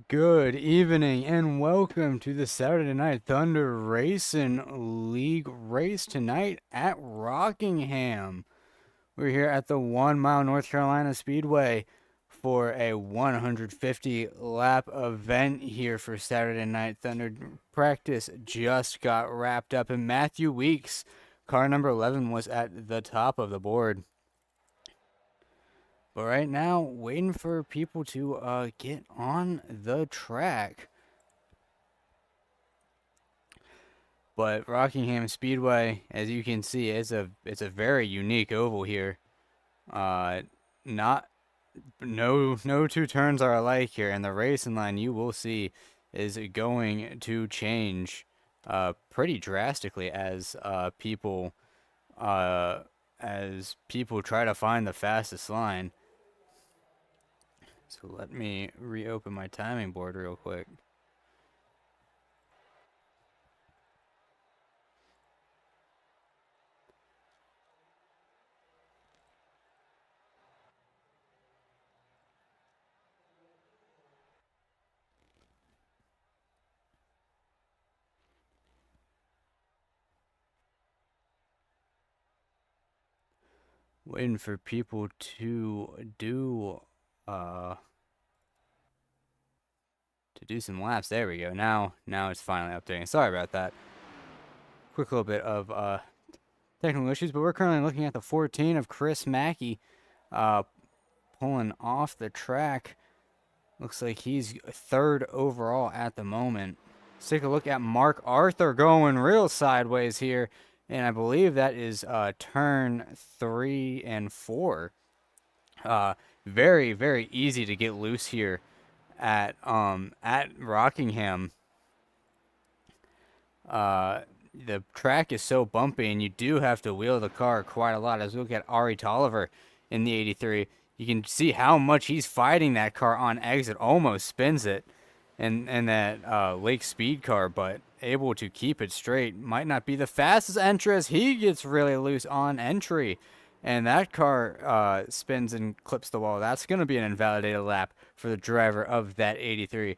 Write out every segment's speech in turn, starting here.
Good evening and welcome to the Saturday Night Thunder Racing League race tonight at Rockingham. We're here at the 1 Mile North Carolina Speedway for a 150 lap event here for Saturday Night Thunder. Practice just got wrapped up and Matthew Weeks, car number 11, was at the top of the board. But right now, waiting for people to get on the track. But Rockingham Speedway, as you can see, it's a very unique oval here. Not no two turns are alike here, and the racing line you will see is going to change pretty drastically as people try to find the fastest line. So let me reopen my timing board real quick. Waiting for people to do some laps. There we go. Now it's finally updating. Sorry about that. Quick little bit of technical issues, but we're currently looking at the 14 of Chris Mackey pulling off the track. Looks like he's third overall at the moment. Let's take a look at Mark Arthur going real sideways here, and I believe that is turn 3 and 4. Very, very easy to get loose here at Rockingham. The track is so bumpy, and you do have to wheel the car quite a lot. As we look at Ari Tolliver in the 83, you can see how much he's fighting that car on exit, almost spins it, and that Lake Speed car, but able to keep it straight. Might not be the fastest entry as he gets really loose on entry, and that car spins and clips the wall. That's going to be an invalidated lap for the driver of that 83.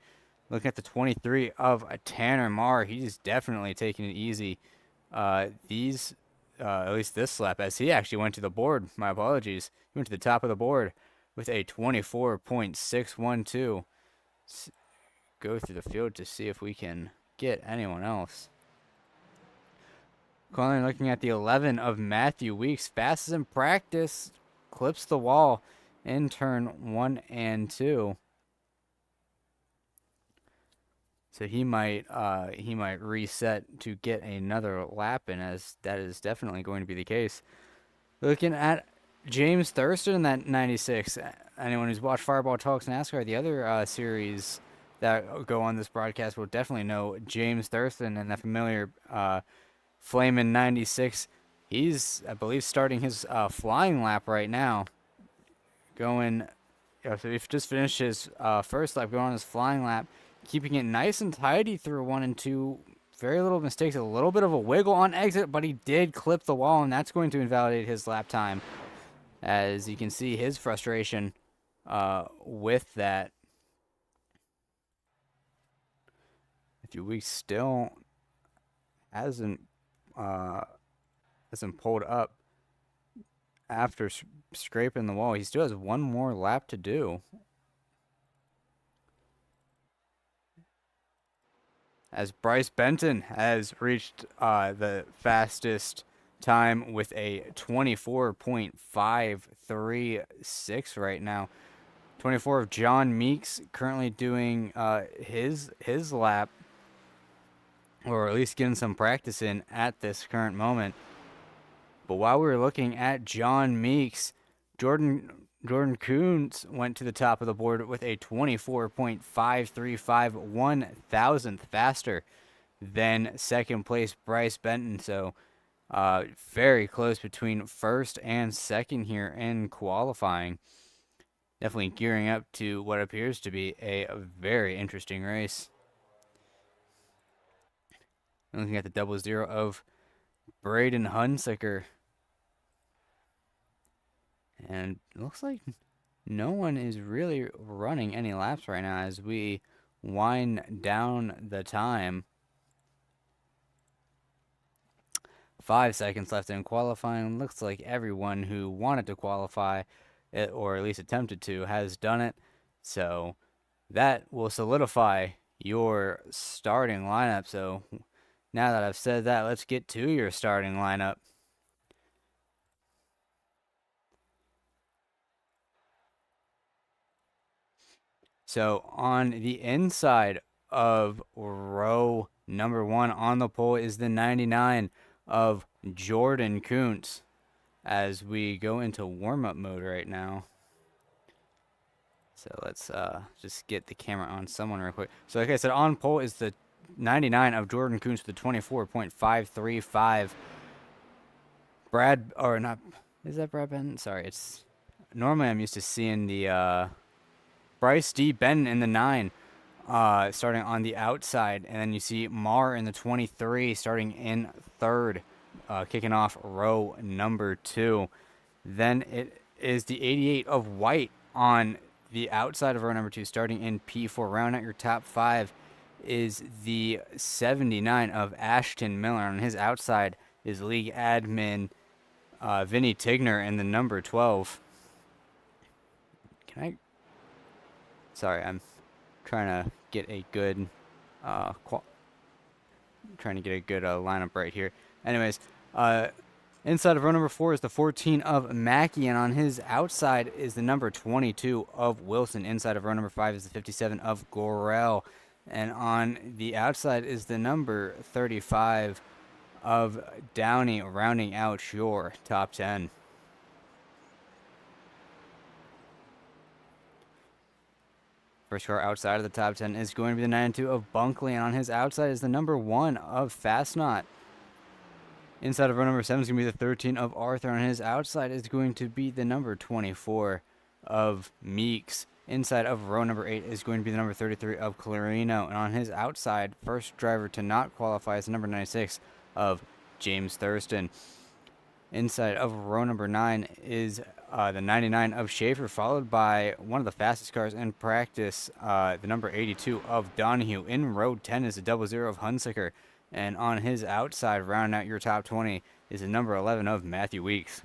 Looking at the 23 of Tanner Marr, he's definitely taking it easy. At least this lap, as he actually went to the board. My apologies. He went to the top of the board with a 24.612. Go through the field to see if we can get anyone else. Currently looking at the 11 of Matthew Weeks, fastest in practice, clips the wall in turn 1 and 2. So he might reset to get another lap in, as that is definitely going to be the case. Looking at James Thurston in that 96. Anyone who's watched Fireball Talks NASCAR, the other series that go on this broadcast, will definitely know James Thurston and that familiar Flamin' 96. He's, I believe, starting his flying lap right now. So he's just finished his first lap, going on his flying lap, keeping it nice and tidy through 1 and 2. Very little mistakes, a little bit of a wiggle on exit, but he did clip the wall, and that's going to invalidate his lap time. As you can see, his frustration with that. Matthew Weeks still hasn't pulled up after scraping the wall. He still has one more lap to do. As Bryce Benton has reached the fastest time with a 24.536 right now. 24 of John Meeks currently doing his lap, or at least getting some practice in at this current moment. But while we were looking at John Meeks, Jordan Coons went to the top of the board with a 24.535, 1,000th faster than second place Bryce Benton. So very close between first and second here in qualifying. Definitely gearing up to what appears to be a very interesting race. Looking at the 00 of Braden Hunsaker. And it looks like no one is really running any laps right now as we wind down the time. 5 seconds left in qualifying. Looks like everyone who wanted to qualify, or at least attempted to, has done it. So that will solidify your starting lineup. So now that I've said that, let's get to your starting lineup. So on the inside of row number 1 on the pole is the 99 of Jordan Kuntz as we go into warm-up mode right now. So let's just get the camera on someone real quick. So like I said, on pole is the 99 of Jordan Kuntz with the 24.535. Brad, or not, is that Brad Benton? Sorry, it's, normally I'm used to seeing the Bryce D. Benton in the 9, starting on the outside. And then you see Marr in the 23, starting in 3rd, kicking off row number 2. Then it is the 88 of White on the outside of row number 2, starting in P4. Round out your top 5 is the 79 of Ashton Miller. On his outside is league admin Vinny Tigner in the number 12. Sorry, I'm trying to get a good lineup right here. Anyways, inside of row number 4 is the 14 of Mackey, and on his outside is the number 22 of Wilson. Inside of row number 5 is the 57 of Gorell, and on the outside is the number 35 of Downey, rounding out your top 10. First car outside of the top 10 is going to be the 92 of Bunkley, and on his outside is the number 1 of Fastnot. Inside of row number 7 is going to be the 13 of Arthur. On his outside is going to be the number 24 of Meeks. Inside of row number 8 is going to be the number 33 of Clarino. And on his outside, first driver to not qualify is the number 96 of James Thurston. Inside of row number 9 is the 99 of Schaefer, followed by one of the fastest cars in practice, the number 82 of Donahue. In row 10 is the 00 of Hunsaker. And on his outside, rounding out your top 20, is the number 11 of Matthew Weeks.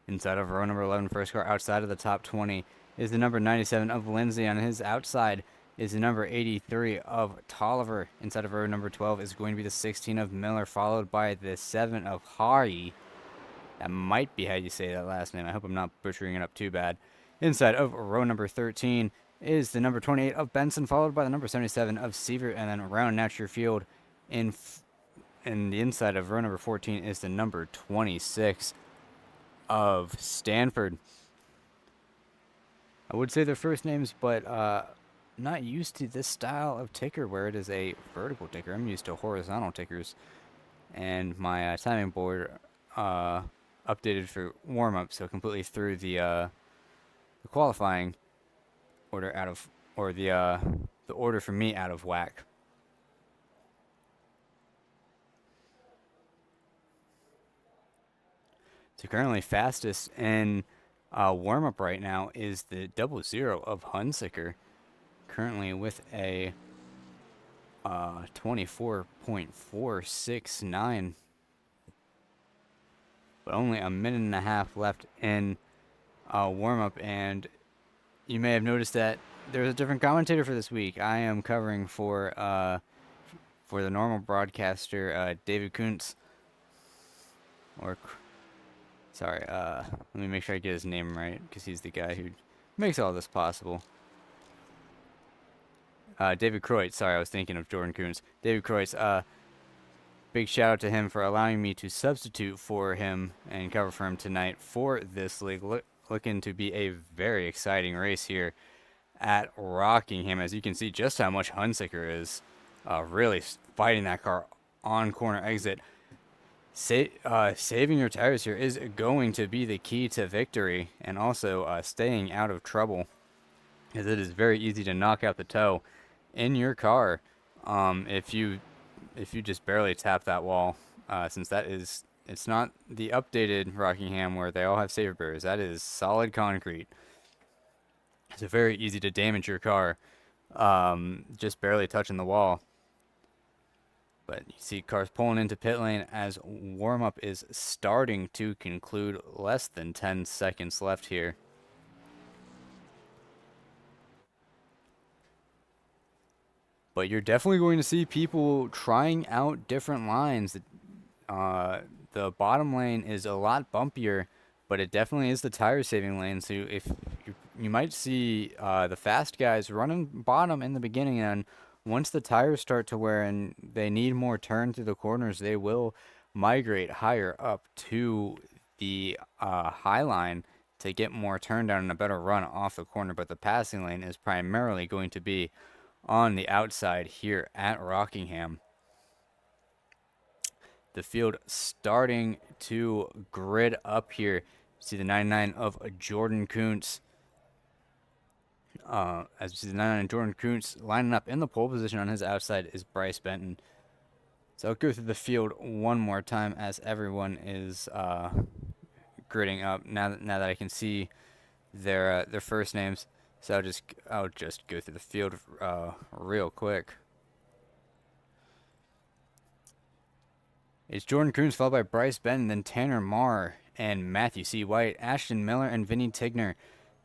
Inside of row number 11, first car outside of the top 20, is the number 97 of Lindsay. On his outside is the number 83 of Tolliver. Inside of row number 12 is going to be the 16 of Miller, followed by the 7 of Hari. That might be how you say that last name. I hope I'm not butchering it up too bad. Inside of row number 13 is the number 28 of Benson, followed by the number 77 of Sievert, and then rounding out your field in the inside of row number 14 is the number 26 of Stanford. I would say their first names, but not used to this style of ticker where it is a vertical ticker. I'm used to horizontal tickers, and my timing board updated for warm-up, so completely threw the qualifying order out of, or the order for me out of whack. So currently fastest in warm-up right now is the 00 of Hunsaker, currently with a 24.469, but only a minute and a half left in warm-up. And you may have noticed that there's a different commentator for this week. I am covering for the normal broadcaster, David Kuntz. Sorry, let me make sure I get his name right, because he's the guy who makes all this possible. David Kreutz. Sorry, I was thinking of Jordan Kuntz. David Kreutz. Big shout out to him for allowing me to substitute for him and cover for him tonight for this league. Looking to be a very exciting race here at Rockingham, as you can see just how much Hunsaker is really fighting that car on corner exit. Saving your tires here is going to be the key to victory, and also staying out of trouble, as it is very easy to knock out the toe in your car if you just barely tap that wall, since it's not the updated Rockingham where they all have safer barriers. That is solid concrete. So very easy to damage your car, just barely touching the wall. But you see cars pulling into pit lane as warm-up is starting to conclude. Less than 10 seconds left here. But you're definitely going to see people trying out different lines. The bottom lane is a lot bumpier, but it definitely is the tire-saving lane. So if you might see the fast guys running bottom in the beginning, and once the tires start to wear and they need more turn through the corners, they will migrate higher up to the high line to get more turn down and a better run off the corner. But the passing lane is primarily going to be on the outside here at Rockingham. The field starting to grid up here. See the 99 of Jordan Kuntz. As we see the 99 Jordan Kuntz lining up in the pole position on his outside is Bryce Benton. So I'll go through the field one more time as everyone is gridding up. Now that I can see their first names, so I'll just go through the field real quick. It's Jordan Kuntz followed by Bryce Benton, then Tanner Marr and Matthew C. White, Ashton Miller and Vinny Tigner,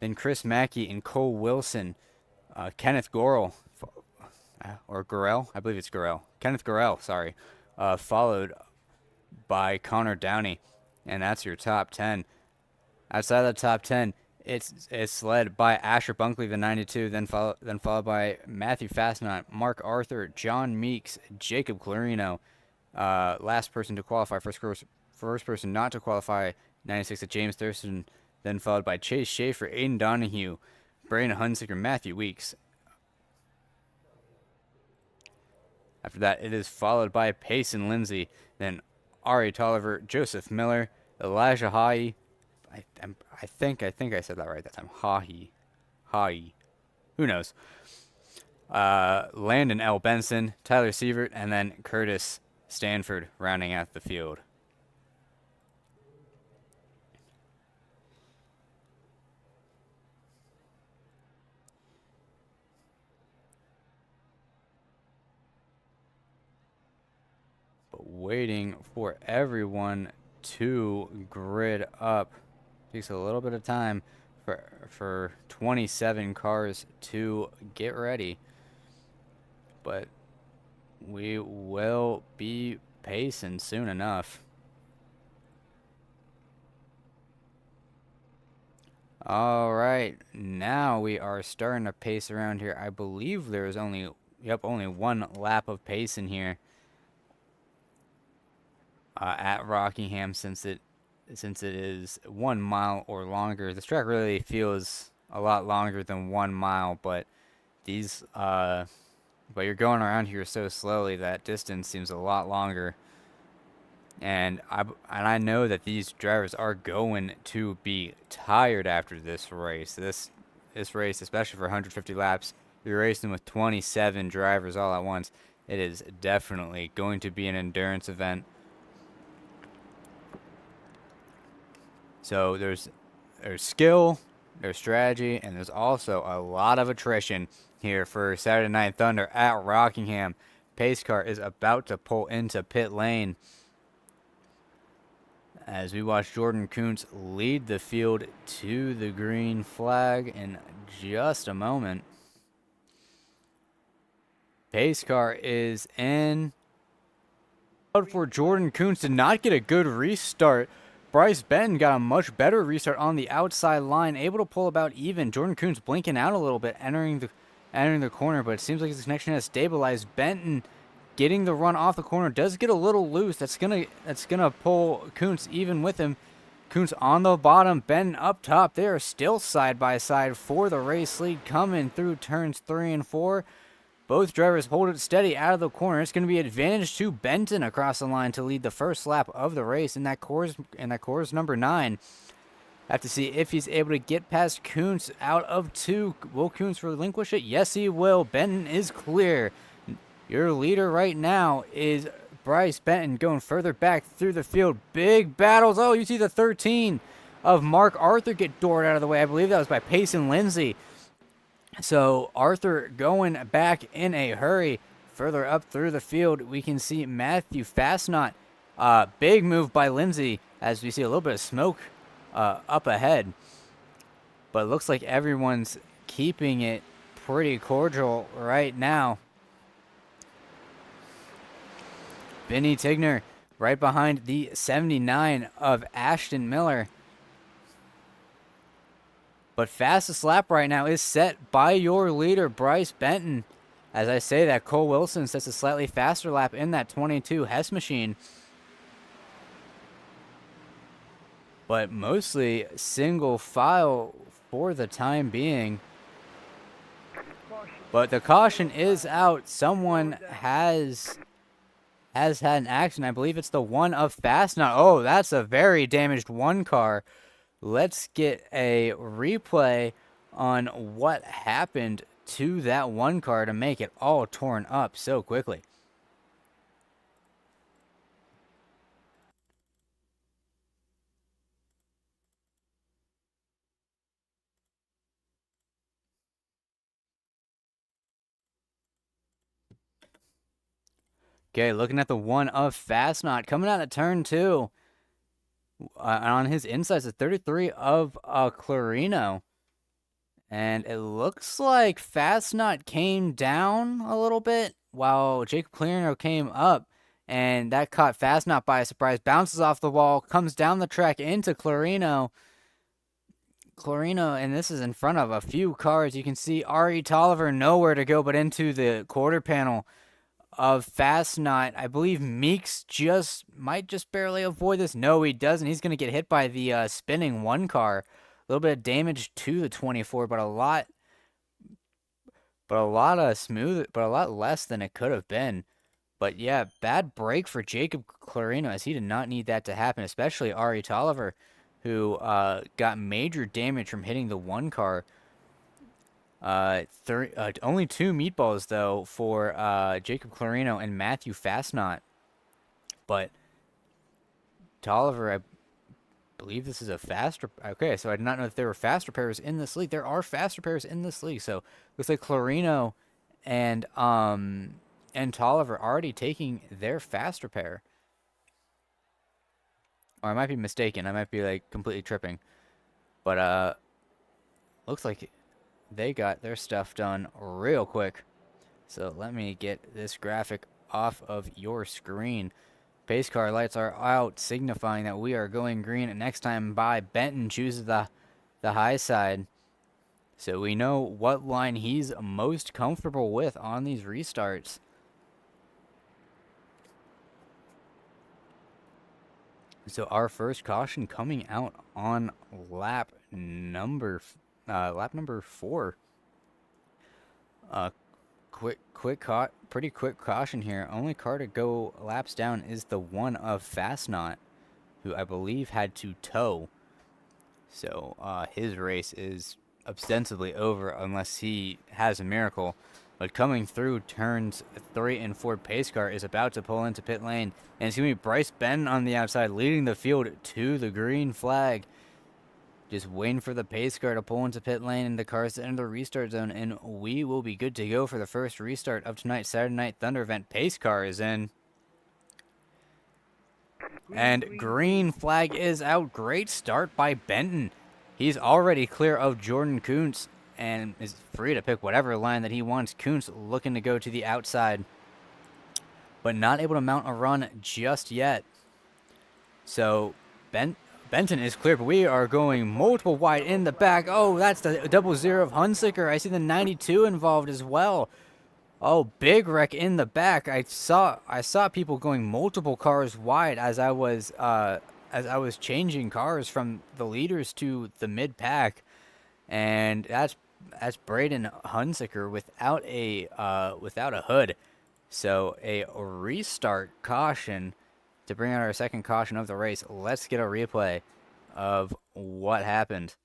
then Chris Mackey and Cole Wilson, Kenneth Gorel, or Gorel, I believe it's Gorel, Kenneth Gorel, sorry, followed by Connor Downey, and that's your top 10. Outside of the top 10, it's led by Asher Bunkley, the 92, then followed by Matthew Fastenot, Mark Arthur, John Meeks, Jacob Clarino. Last person to qualify, first person not to qualify, 96 at James Thurston, then followed by Chase Schaefer, Aiden Donahue, Brandon Hunsicker, Matthew Weeks. After that, it is followed by Payson Lindsay, then Ari Tolliver, Joseph Miller, Elijah Hahi. I think I said that right that time. Hahi. Who knows? Landon L. Benson, Tyler Sievert, and then Curtis Stanford rounding out the field. But waiting for everyone to grid up. Takes a little bit of time for 27 cars to get ready. But we will be pacing soon enough. All right, now we are starting to pace around here. I believe there is only one lap of pace in here at Rockingham, since it is 1 mile or longer. This track really feels a lot longer than 1 mile, but but you're going around here so slowly that distance seems a lot longer. And I know that these drivers are going to be tired after this race. This race, especially for 150 laps, you're racing with 27 drivers all at once. It is definitely going to be an endurance event. So there's skill, there's strategy, and there's also a lot of attrition here for Saturday Night Thunder at Rockingham. Pace car is about to pull into pit lane as we watch Jordan Kuntz lead the field to the green flag in just a moment. Pace car is in. For Jordan Kuntz did not get a good restart. Bryce Benton got a much better restart on the outside line, able to pull about even. Jordan Kuntz blinking out a little bit, entering the corner, but it seems like his connection has stabilized. Benton getting the run off the corner does get a little loose. That's gonna pull Kuntz even with him. Kuntz on the bottom, Benton up top. They are still side by side for the race lead coming through turns 3 and 4. Both drivers hold it steady out of the corner. It's going to be advantage to Benton across the line to lead the first lap of the race in that course number 9. Have to see if he's able to get past Kuntz out of 2. Will Kuntz relinquish it? Yes, he will. Benton is clear. Your leader right now is Bryce Benton going further back through the field. Big battles. Oh, you see the 13 of Mark Arthur get doored out of the way. I believe that was by Payson Lindsay. So Arthur going back in a hurry. Further up through the field, we can see Matthew Fastnot. Big move by Lindsay as we see a little bit of smoke up ahead. But it looks like everyone's keeping it pretty cordial right now. Vinny Tigner right behind the 79 of Ashton Miller. But fastest lap right now is set by your leader, Bryce Benton. As I say that, Cole Wilson sets a slightly faster lap in that 22 Hess machine. But mostly single file for the time being. But the caution is out. Someone has had an accident. I believe it's the one of Fastnot. Oh, that's a very damaged one car. Let's get a replay on what happened to that one car to make it all torn up so quickly. Okay, looking at the one of Fastnot coming out of turn 2. On his insides, the 33 of Clarino. And it looks like Fastnot came down a little bit while Jacob Clarino came up. And that caught Fastnot by surprise. Bounces off the wall, comes down the track into Clarino. And this is in front of a few cars. You can see Ari Tolliver nowhere to go but into the quarter panel of Fastnot. I believe Meeks might just barely avoid this. No, he doesn't. He's going to get hit by the spinning one car. A little bit of damage to the 24, but a lot less than it could have been. But yeah, bad break for Jacob Clarino, as he did not need that to happen, especially Ari Tolliver, who got major damage from hitting the one car. Only 2 meatballs, though, for Jacob Clarino and Matthew Fastnot. But Tolliver, I believe this is a faster... Okay, so I did not know that there were fast repairers in this league. There are fast repairers in this league, so looks like Clarino and Tolliver already taking their fast repair. Or I might be mistaken. I might be, like, completely tripping. But, looks like they got their stuff done real quick. So let me get this graphic off of your screen. Pace car lights are out, signifying that we are going green. Next time by, Benton chooses the high side. So we know what line he's most comfortable with on these restarts. So our first caution coming out on lap number 4. Pretty quick caution here. Only car to go laps down is the one of Fastnot, who I believe had to tow. So his race is ostensibly over unless he has a miracle. But coming through turns 3 and 4, pace car is about to pull into pit lane. And it's going to be Bryce Benton on the outside, leading the field to the green flag. Just waiting for the pace car to pull into pit lane and the cars to enter the restart zone. And we will be good to go for the first restart of tonight's Saturday Night Thunder event. Pace car is in. And green flag is out. Great start by Benton. He's already clear of Jordan Kuntz and is free to pick whatever line that he wants. Kuntz looking to go to the outside, but not able to mount a run just yet. So Benton is clear, but we are going multiple wide in the back. Oh, that's the 00 of Hunsaker. I see the 92 involved as well. Oh, big wreck in the back. I saw people going multiple cars wide as I was changing cars from the leaders to the mid pack, and that's Braden Hunsaker without a hood. So a restart caution to bring out our second caution of the race. Let's get a replay of what happened.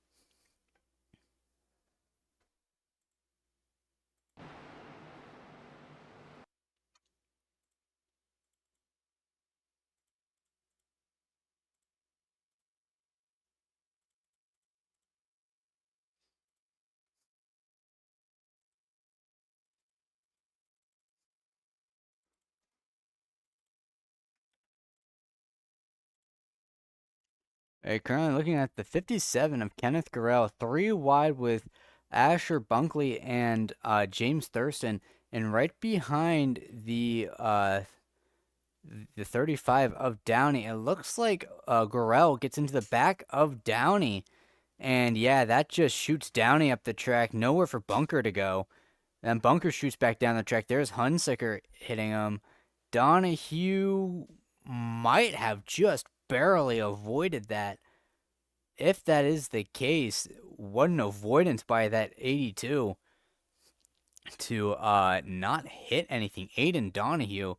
Currently looking at the 57 of Kenneth Gurrell, 3 wide with Asher Bunkley and James Thurston, and right behind the 35 of Downey. It looks like Gurrell gets into the back of Downey, and yeah, that just shoots Downey up the track, nowhere for Bunker to go. Then Bunker shoots back down the track. There's Hunsaker hitting him. Donahue might have just barely avoided that. If that is the case, what an avoidance by that 82 to not hit anything. Aiden Donahue.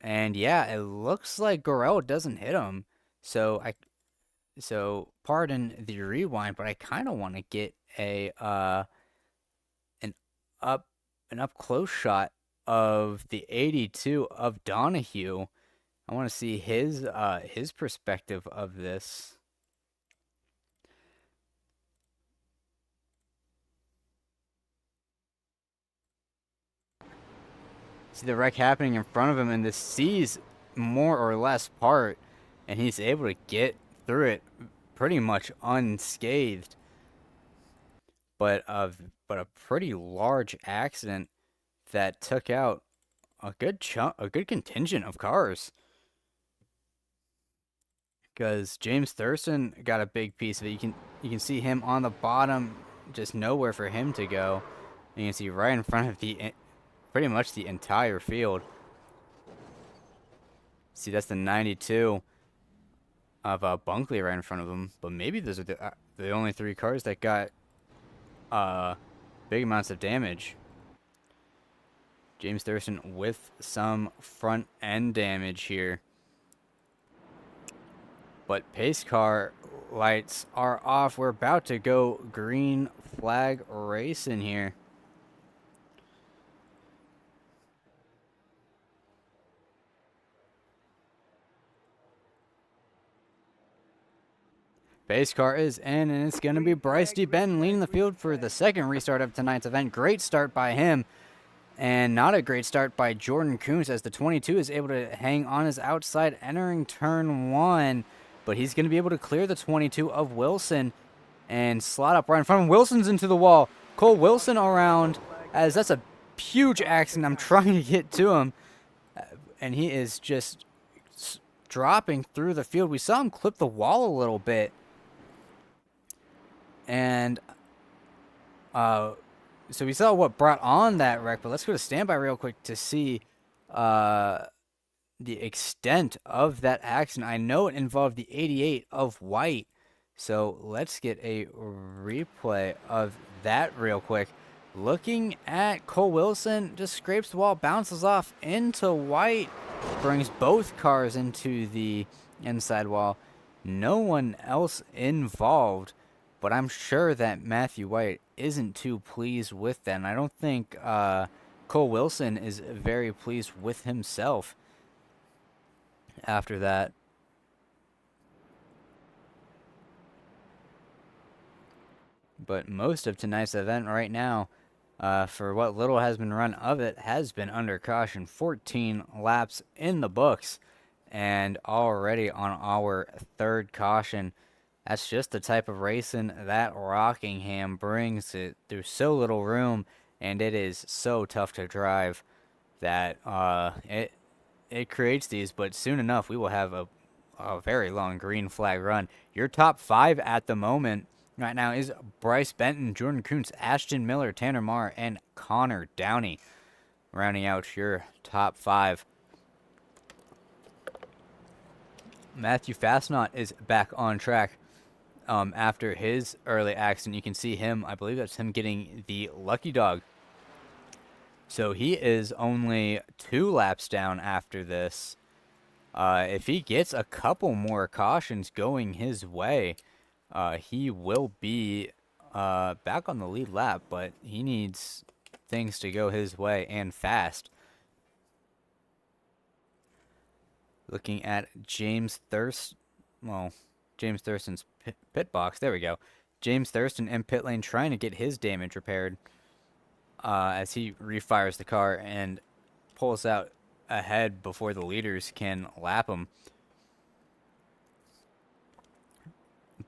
And yeah, it looks like Gurrell doesn't hit him. So pardon the rewind, but I kind of want to get a an up close shot of the 82 of Donahue. I want to see his perspective of this. See the wreck happening in front of him, and the C's more or less part, and he's able to get through it pretty much unscathed. But a pretty large accident that took out a good contingent of cars. Because James Thurston got a big piece of it. You can see him on the bottom, just nowhere for him to go. And you can see right in front of pretty much the entire field. See, that's the 92 of Bunkley right in front of him. But maybe those are the only 3 cars that got big amounts of damage. James Thurston with some front end damage here. But pace car lights are off. We're about to go green flag racing here. Pace car is in, and it's going to be Bryce DeBenton leading the field for the second restart of tonight's event. Great start by him, and not a great start by Jordan Kuntz, as the 22 is able to hang on his outside entering turn 1. But he's going to be able to clear the 22 of Wilson and slot up right in front of him. Wilson's into the wall. Cole Wilson around, as that's a huge accident. I'm trying to get to him, and he is just dropping through the field. We saw him clip the wall a little bit. And so we saw what brought on that wreck, but let's go to standby real quick to see the extent of that accident. I know it involved the 88 of White, so let's get a replay of that real quick. Looking at Cole Wilson, just scrapes the wall, bounces off into White, brings both cars into the inside wall. No one else involved. But I'm sure that Matthew White isn't too pleased with that. And I don't think Cole Wilson is very pleased with himself after that. But most of tonight's event right now, for what little has been run of it, has been under caution. 14 laps in the books. And already on our 3rd caution. That's just the type of racing that Rockingham brings. There's so little room, and it is so tough to drive that it creates these. But soon enough, we will have a very long green flag run. Your top 5 at the moment right now is Bryce Benton, Jordan Kuntz, Ashton Miller, Tanner Marr, and Connor Downey, rounding out your top 5. Matthew Fastnot is back on track. After his early accident, you can see him, I believe that's him getting the lucky dog. So he is only 2 laps down after this. If he gets a couple more cautions going his way, he will be back on the lead lap, but he needs things to go his way and fast. Looking at James Thurston's pit box. There we go. James Thurston in pit lane trying to get his damage repaired as he refires the car and pulls out ahead before the leaders can lap him.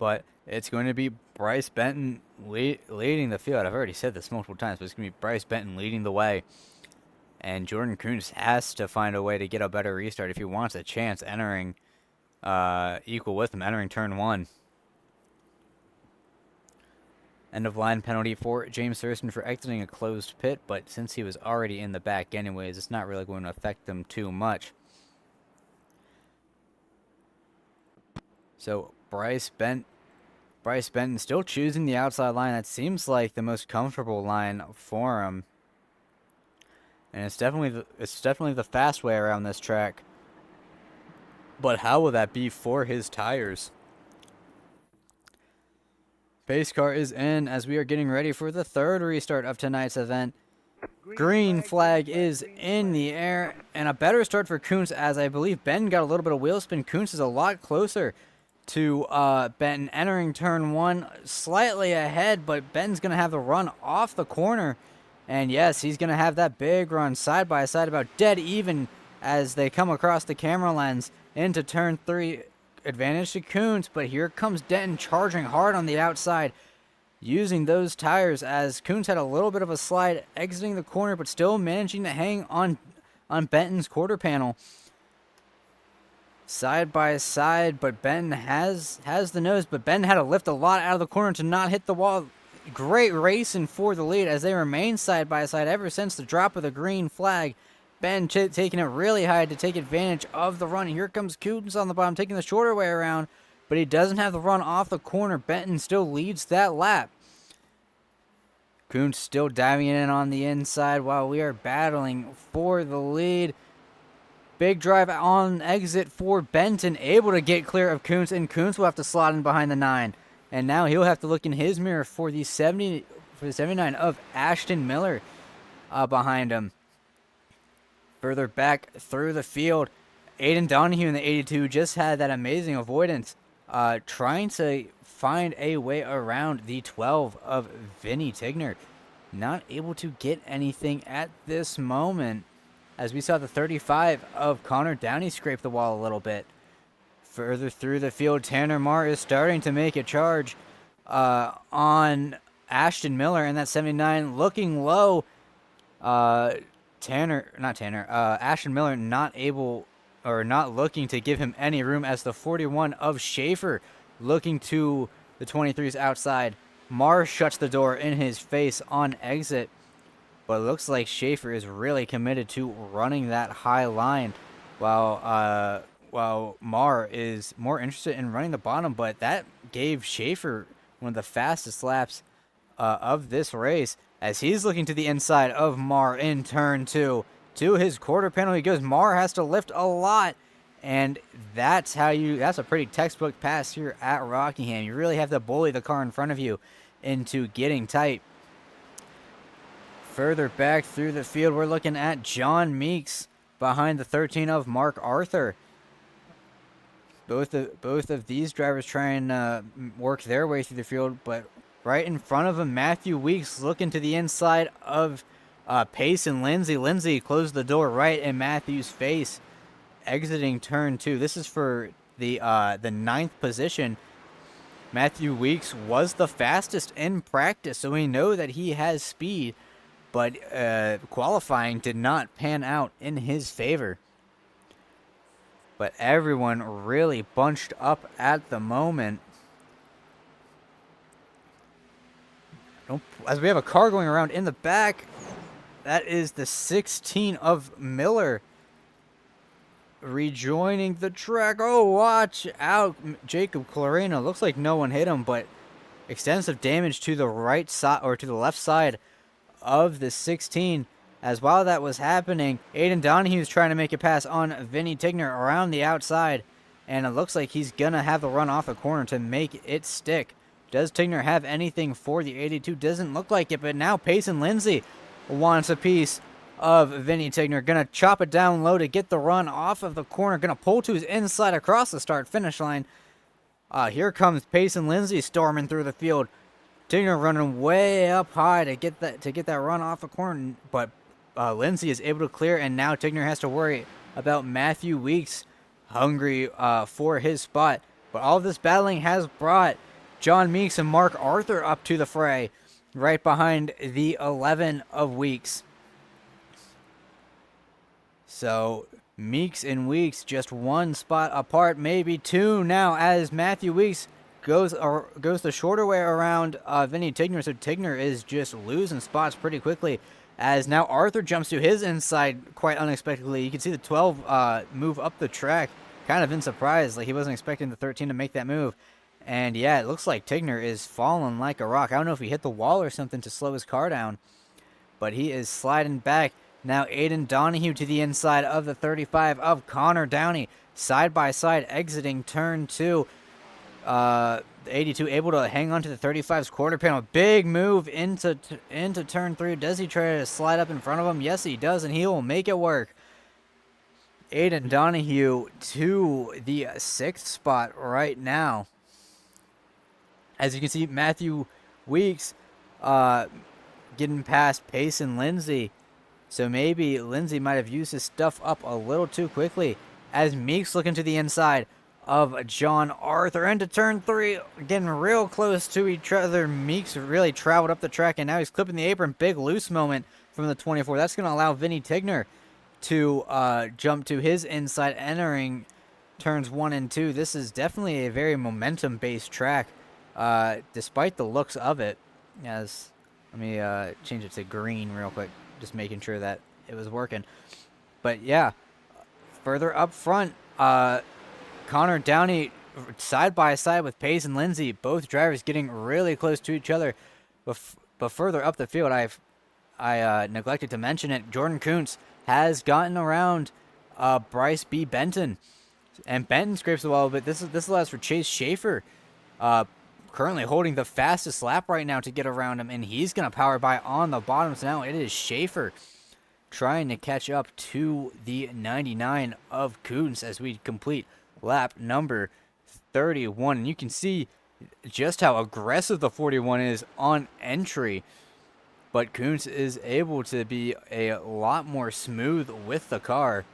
but it's going to be Bryce Benton leading the field. I've already said this multiple times, but it's going to be Bryce Benton leading the way. And Jordan Kuntz has to find a way to get a better restart if he wants a chance entering equal with him, entering turn 1. End of line penalty for James Thurston for exiting a closed pit, but since he was already in the back anyways, it's not really going to affect them too much. So Bryce Benton still choosing the outside line. That seems like the most comfortable line for him. And it's definitely the fast way around this track. But how will that be for his tires? Pace car is in as we are getting ready for the third restart of tonight's event. Green flag is in the air, and a better start for Kuntz, as I believe Ben got a little bit of wheel spin. Kuntz is a lot closer to Benton entering turn 1, slightly ahead, but Benton's going to have the run off the corner. And yes, he's going to have that big run side by side, about dead even as they come across the camera lens into turn 3. Advantage to Kuntz, but here comes Denton charging hard on the outside, using those tires as Kuntz had a little bit of a slide exiting the corner, but still managing to hang on Benton's quarter panel. Side by side, but Benton has the nose, but Benton had to lift a lot out of the corner to not hit the wall. Great racing for the lead as they remain side by side ever since the drop of the green flag. Ben taking it really high to take advantage of the run. Here comes Kuntz on the bottom, taking the shorter way around, but he doesn't have the run off the corner. Benton still leads that lap. Kuntz still diving in on the inside while we are battling for the lead. Big drive on exit for Benton, able to get clear of Kuntz, and Kuntz will have to slot in behind the 9. And now he'll have to look in his mirror for the 79 of Ashton Miller behind him. Further back through the field, Aiden Donahue in the 82 just had that amazing avoidance, trying to find a way around the 12 of Vinny Tigner. Not able to get anything at this moment, as we saw the 35 of Connor Downey scrape the wall a little bit. Further through the field, Tanner Marr is starting to make a charge on Ashton Miller, and that 79 looking low. Ashton Miller not looking to give him any room as the 41 of Schaefer looking to the 23's outside. Marr shuts the door in his face on exit, but it looks like Schaefer is really committed to running that high line, while Marr is more interested in running the bottom, but that gave Schaefer one of the fastest laps of this race, as he's looking to the inside of Marr in turn 2. To his quarter panel he goes. Marr has to lift a lot, and that's a pretty textbook pass here at Rockingham. You really have to bully the car in front of you into getting tight. Further back through the field, we're looking at John Meeks behind the 13 of Mark Arthur. Both of these drivers trying to work their way through the field, but right in front of him, Matthew Weeks looking to the inside of Pace and Lindsay. Lindsay closed the door right in Matthew's face, exiting turn 2. This is for the 9th position. Matthew Weeks was the fastest in practice, so we know that he has speed, but qualifying did not pan out in his favor. But everyone really bunched up at the moment. As we have a car going around in the back, that is the 16 of Miller rejoining the track. Oh, watch out, Jacob Clarena. Looks like no one hit him, but extensive damage to the right side, or to the left side of the 16. As while that was happening, Aiden Donahue is trying to make a pass on Vinny Tigner around the outside, and it looks like he's going to have the run off the corner to make it stick. Does Tigner have anything for the 82? Doesn't look like it, but now Payson Lindsay wants a piece of Vinny Tigner. Going to chop it down low to get the run off of the corner. Going to pull to his inside across the start-finish line. Here comes Payson Lindsay storming through the field. Tigner running way up high to get that run off the corner, but Lindsay is able to clear, and now Tigner has to worry about Matthew Weeks, hungry for his spot. But all of this battling has brought John Meeks and Mark Arthur up to the fray, right behind the 11 of Weeks. So Meeks and Weeks just one spot apart, maybe two now, as Matthew Weeks goes the shorter way around Vinny Tigner. So Tigner is just losing spots pretty quickly, as now Arthur jumps to his inside quite unexpectedly. You can see the 12 move up the track, kind of in surprise, like he wasn't expecting the 13 to make that move. And yeah, it looks like Tigner is falling like a rock. I don't know if he hit the wall or something to slow his car down, but he is sliding back. Now Aiden Donahue to the inside of the 35 of Connor Downey, side by side exiting turn 2. The 82 able to hang on to the 35's quarter panel. Big move into turn 3. Does he try to slide up in front of him? Yes, he does, and he will make it work. Aiden Donahue to the 6th spot right now. As you can see, Matthew Weeks getting past Pace and Lindsay. So maybe Lindsay might have used his stuff up a little too quickly, as Meeks looking to the inside of John Arthur into turn 3, getting real close to each other. Meeks really traveled up the track, and now he's clipping the apron. Big loose moment from the 24. That's going to allow Vinny Tigner to jump to his inside, entering turns 1 and 2. This is definitely a very momentum-based track, despite the looks of it. As let me change it to green real quick, just making sure that it was working. But yeah, further up front, Connor Downey side by side with Pace and Lindsay, both drivers getting really close to each other. But further up the field, I neglected to mention it, Jordan Kuntz has gotten around Bryce B. Benton, and Benton scrapes the wall, but this allows for Chase Schaefer, currently holding the fastest lap right now to get around him, and he's going to power by on the bottom. So now it is Schaefer trying to catch up to the 99 of Kuntz as we complete lap number 31. And you can see just how aggressive the 41 is on entry, but Kuntz is able to be a lot more smooth with the car.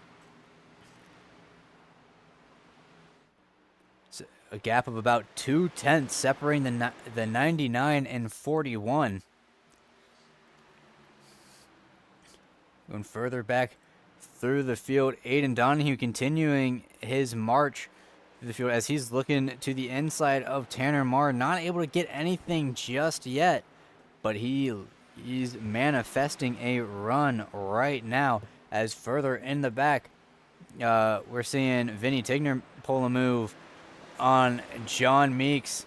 A gap of about 0.2 separating the 99 and 41. Going further back through the field, Aiden Donahue continuing his march through the field as he's looking to the inside of Tanner Marr. Not able to get anything just yet, but he's manifesting a run right now. As further in the back, we're seeing Vinny Tigner pull a move on John Meeks,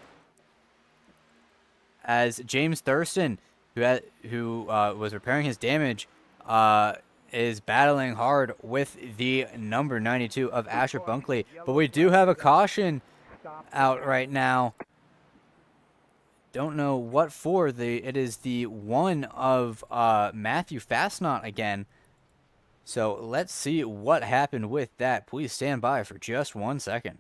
as James Thurston, who was repairing his damage, is battling hard with the number 92 of Asher Bunkley. But we do have a caution out right now. Don't know what for. It is the one of Matthew Fastnot again. So let's see what happened with that. Please stand by for just 1 second.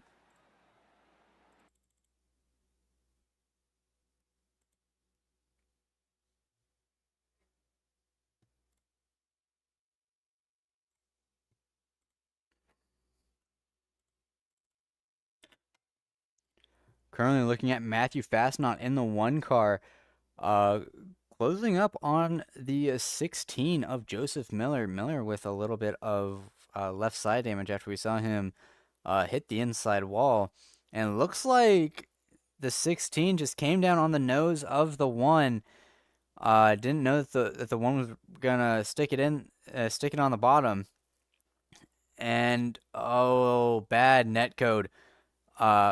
Currently looking at Matthew Fastnot in the 1 car, closing up on the 16 of Joseph Miller. Miller with a little bit of left side damage after we saw him hit the inside wall. And it looks like the 16 just came down on the nose of the 1. Didn't know that the 1 was gonna stick it on the bottom. And oh, bad net code.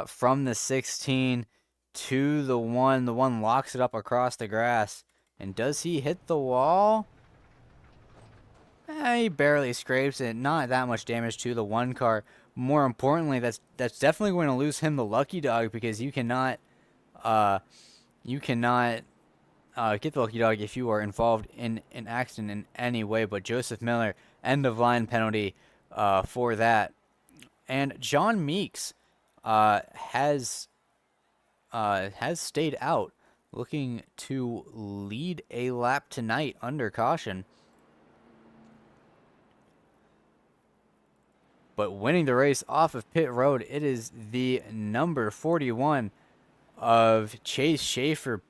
From the 16 to the 1. The 1 locks it up across the grass. And does he hit the wall? He barely scrapes it. Not that much damage to the 1 car. More importantly, that's definitely going to lose him the lucky dog, because you cannot get the lucky dog if you are involved in an accident in any way. But Joseph Miller, end of line penalty for that. And John Meeks has stayed out, looking to lead a lap tonight under caution. But winning the race off of pit road, it is the number 41 of Chase Schaefer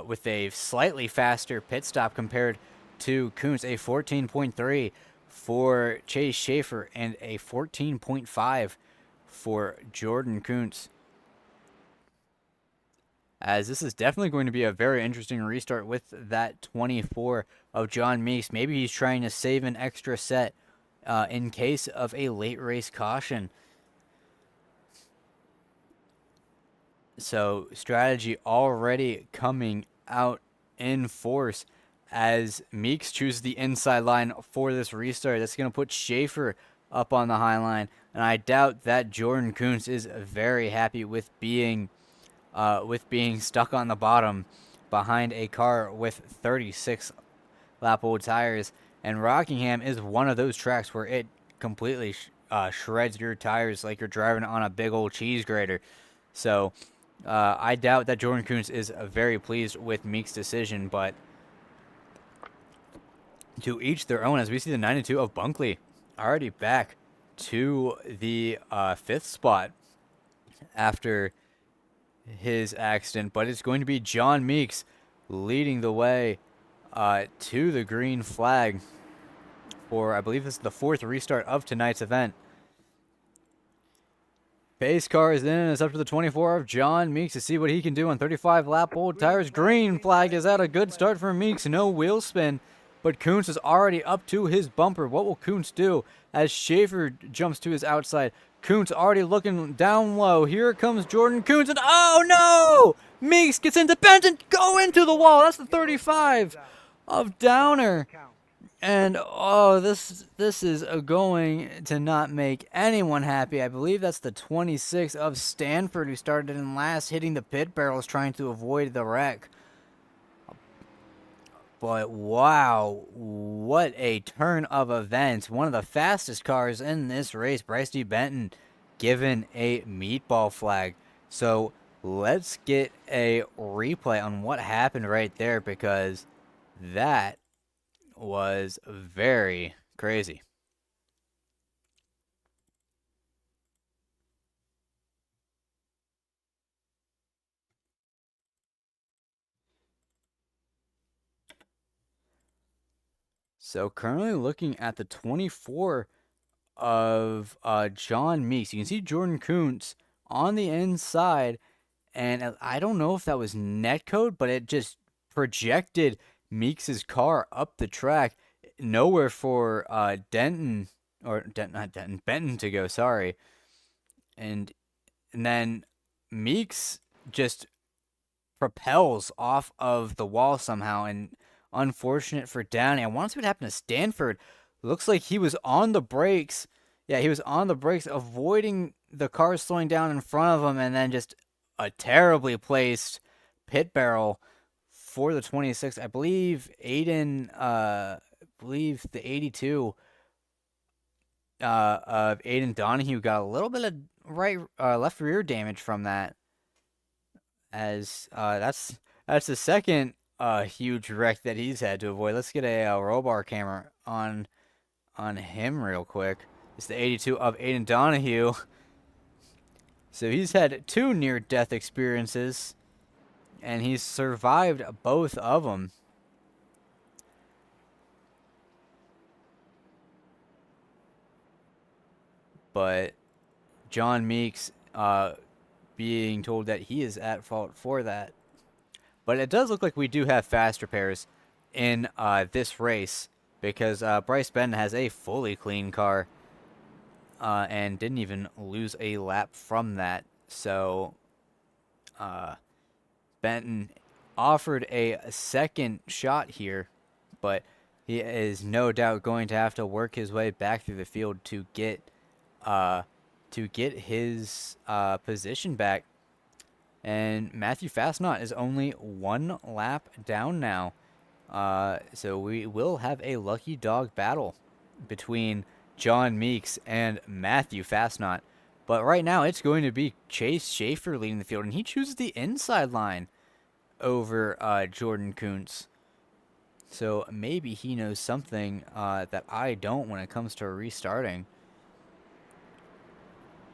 with a slightly faster pit stop compared to Kuntz, a 14.3 for Chase Schaefer and a 14.5 for Jordan Kuntz. As this is definitely going to be a very interesting restart with that 24 of John Meeks. Maybe he's trying to save an extra set in case of a late race caution. So strategy already coming out in force as Meeks chooses the inside line for this restart. That's going to put Schaefer up on the high line. And I doubt that Jordan Kuntz is very happy with being stuck on the bottom behind a car with 36 lap old tires. And Rockingham is one of those tracks where it completely shreds your tires like you're driving on a big old cheese grater. So I doubt that Jordan Kuntz is very pleased with Meeks' decision, but to each their own, as we see the 92 of Bunkley already back to the 5th spot after his accident, but it's going to be John Meeks leading the way to the green flag for, I believe this is the 4th restart of tonight's event. Pace car is in, and it's up to the 24 of John Meeks to see what he can do on 35 lap old tires. Green flag is out. A good start for Meeks. No wheel spin, but Kuntz is already up to his bumper. What will Kuntz do as Schaefer jumps to his outside? Kuntz already looking down low. Here comes Jordan Kuntz, and oh no! Meeks gets into Benton, go into the wall. That's the 35 of Downer. And, oh, this is going to not make anyone happy. I believe that's the 26 of Stanford who started in last, hitting the pit barrels trying to avoid the wreck. But, wow, what a turn of events. One of the fastest cars in this race, Bryce D. Benton, given a meatball flag. So, let's get a replay on what happened right there, because that was very crazy. So currently looking at the 24 of John Meeks. You can see Jordan Kuntz on the inside, and I don't know if that was netcode, but it just projected Meeks' car up the track. Nowhere for Benton to go, sorry. And then Meeks just propels off of the wall somehow, and unfortunate for Downey. I want to see what happened to Stanford. Looks like he was on the brakes. Yeah, he was on the brakes, avoiding the car slowing down in front of him, and then just a terribly placed pit barrel for the 26. I believe the 82 of Aiden Donahue got a little bit of left rear damage from that, as that's the second huge wreck that he's had to avoid. Let's get a roll-bar camera on him real quick. It's the 82 of Aiden Donahue. So he's had 2 near-death experiences, and he's survived both of them. But John Meeks being told that he is at fault for that. But it does look like we do have fast repairs in this race, because Bryce Benton has a fully clean car and didn't even lose a lap from that. So Benton offered a second shot here, but he is no doubt going to have to work his way back through the field to get his position back. And Matthew Fastnot is only 1 lap down now. So we will have a lucky dog battle between John Meeks and Matthew Fastnot. But right now it's going to be Chase Schaefer leading the field, and he chooses the inside line over Jordan Kuntz. So maybe he knows something that I don't when it comes to restarting.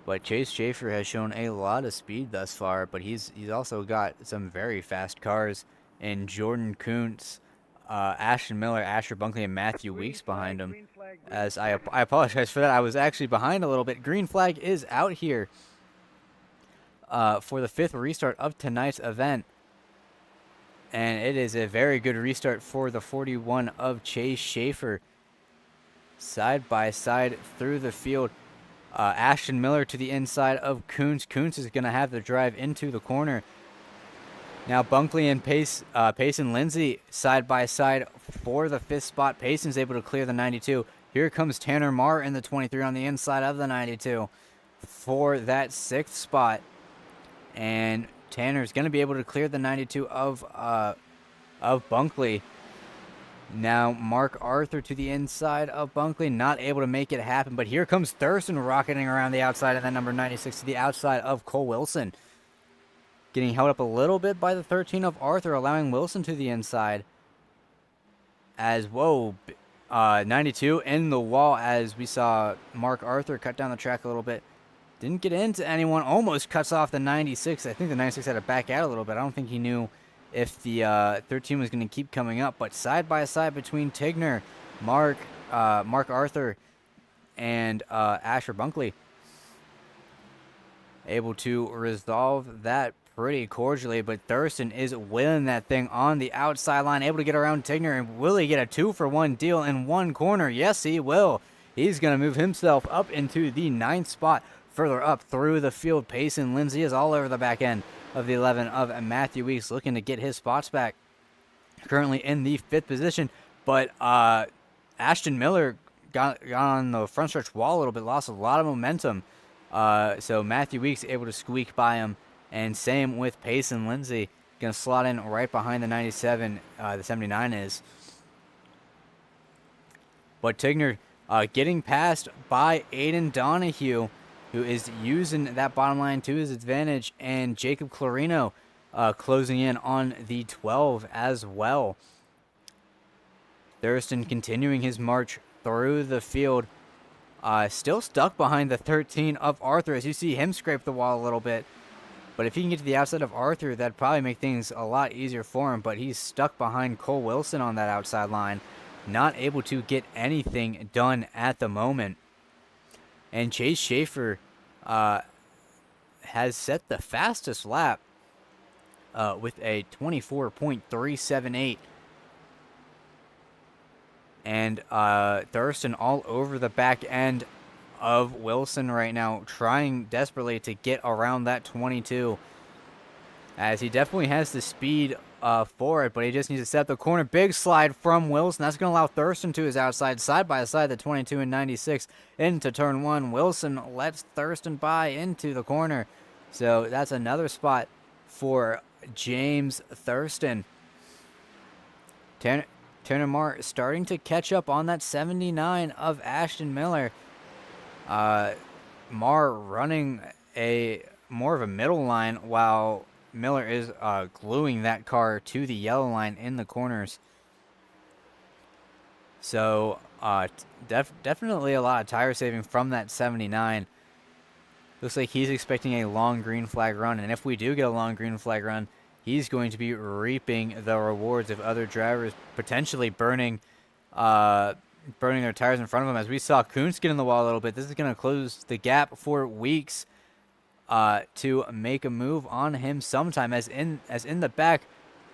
But Chase Schaefer has shown a lot of speed thus far, but he's also got some very fast cars in Jordan Kuntz, Ashton Miller, Asher Bunkley, and Matthew Weeks behind him. As I apologize for that. I was actually behind a little bit. Green flag is out here for the 5th restart of tonight's event. And it is a very good restart for the 41 of Chase Schaefer. Side by side through the field. Ashton Miller to the inside of Kuntz. Kuntz is going to have the drive into the corner. Now Bunkley and Payson Lindsay side by side for the 5th spot. Payson's able to clear the 92. Here comes Tanner Marr in the 23 on the inside of the 92 for that 6th spot. And Tanner's going to be able to clear the 92 of Bunkley. Now Mark Arthur to the inside of Bunkley, not able to make it happen. But here comes Thurston rocketing around the outside of that number 96 to the outside of Cole Wilson. Getting held up a little bit by the 13 of Arthur, allowing Wilson to the inside. As, 92 in the wall as we saw Mark Arthur cut down the track a little bit. Didn't get into anyone, almost cuts off the 96. I think the 96 had to back out a little bit. I don't think he knew if the 13 was going to keep coming up. But side by side between Tigner, Mark Arthur, and Asher Bunkley. Able to resolve that pretty cordially, but Thurston is winning that thing on the outside line, able to get around Tigner, and will he get a 2-for-1 deal in one corner? Yes, he will. He's going to move himself up into the 9th spot. Further up through the field, Payson Lindsay is all over the back end of the 11 of Matthew Weeks, looking to get his spots back. Currently in the 5th position, but Ashton Miller got on the front stretch wall a little bit, lost a lot of momentum. So Matthew Weeks able to squeak by him. And same with Payson Lindsay. Going to slot in right behind the 97, the 79 is. But Tigner getting passed by Aiden Donahue, who is using that bottom line to his advantage. And Jacob Clarino closing in on the 12 as well. Thurston continuing his march through the field. Still stuck behind the 13 of Arthur as you see him scrape the wall a little bit. But if he can get to the outside of Arthur, that'd probably make things a lot easier for him. But he's stuck behind Cole Wilson on that outside line, not able to get anything done at the moment. And Chase Schaefer has set the fastest lap with a 24.378. And Thurston all over the back end of Wilson right now, trying desperately to get around that 22, as he definitely has the speed for it, but he just needs to set up the corner. Big slide from Wilson. That's going to allow Thurston to his outside, side by side, the 22 and 96 into turn 1. Wilson lets Thurston by into the corner, so that's another spot for James Thurston. Tanner Marr starting to catch up on that 79 of Ashton Miller. Marr running more of a middle line while Miller is gluing that car to the yellow line in the corners. So definitely a lot of tire saving from that 79. Looks like he's expecting a long green flag run, and if we do get a long green flag run, he's going to be reaping the rewards of other drivers potentially burning their tires in front of him. As we saw Kuntz get in the wall a little bit, this is going to close the gap for Weeks to make a move on him sometime. As in the back,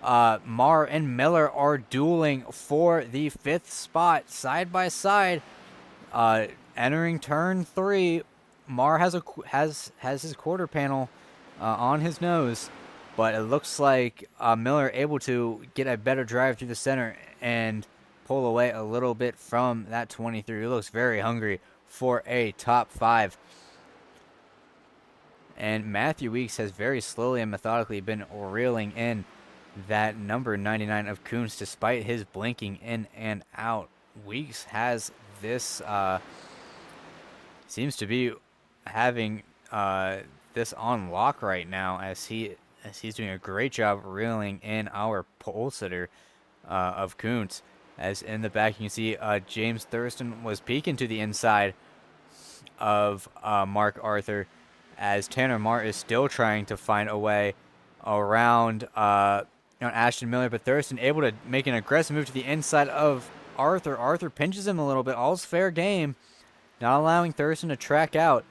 Marr and Miller are dueling for the 5th spot side by side. Entering turn 3, Marr has his quarter panel on his nose, but it looks like Miller able to get a better drive through the center and pull away a little bit from that 23. He looks very hungry for a top 5. And Matthew Weeks has very slowly and methodically been reeling in that number 99 of Kuntz despite his blinking in and out. Weeks has this, seems to be having this on lock right now as he's doing a great job reeling in our pole sitter of Kuntz. As in the back, you can see James Thurston was peeking to the inside of Mark Arthur. as Tanner Marr is still trying to find a way around Ashton Miller, but Thurston able to make an aggressive move to the inside of Arthur. Arthur pinches him a little bit. All's fair game, not allowing Thurston to track out.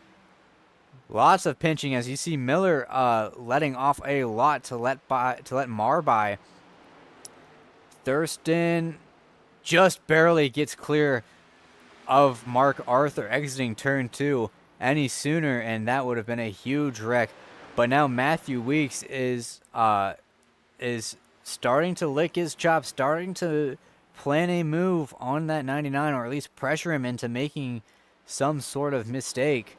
Lots of pinching as you see Miller letting off a lot to let Marr by. Thurston just barely gets clear of Mark Arthur exiting turn 2 any sooner, and that would have been a huge wreck. But now Matthew Weeks is starting to lick his chops, starting to plan a move on that 99, or at least pressure him into making some sort of mistake.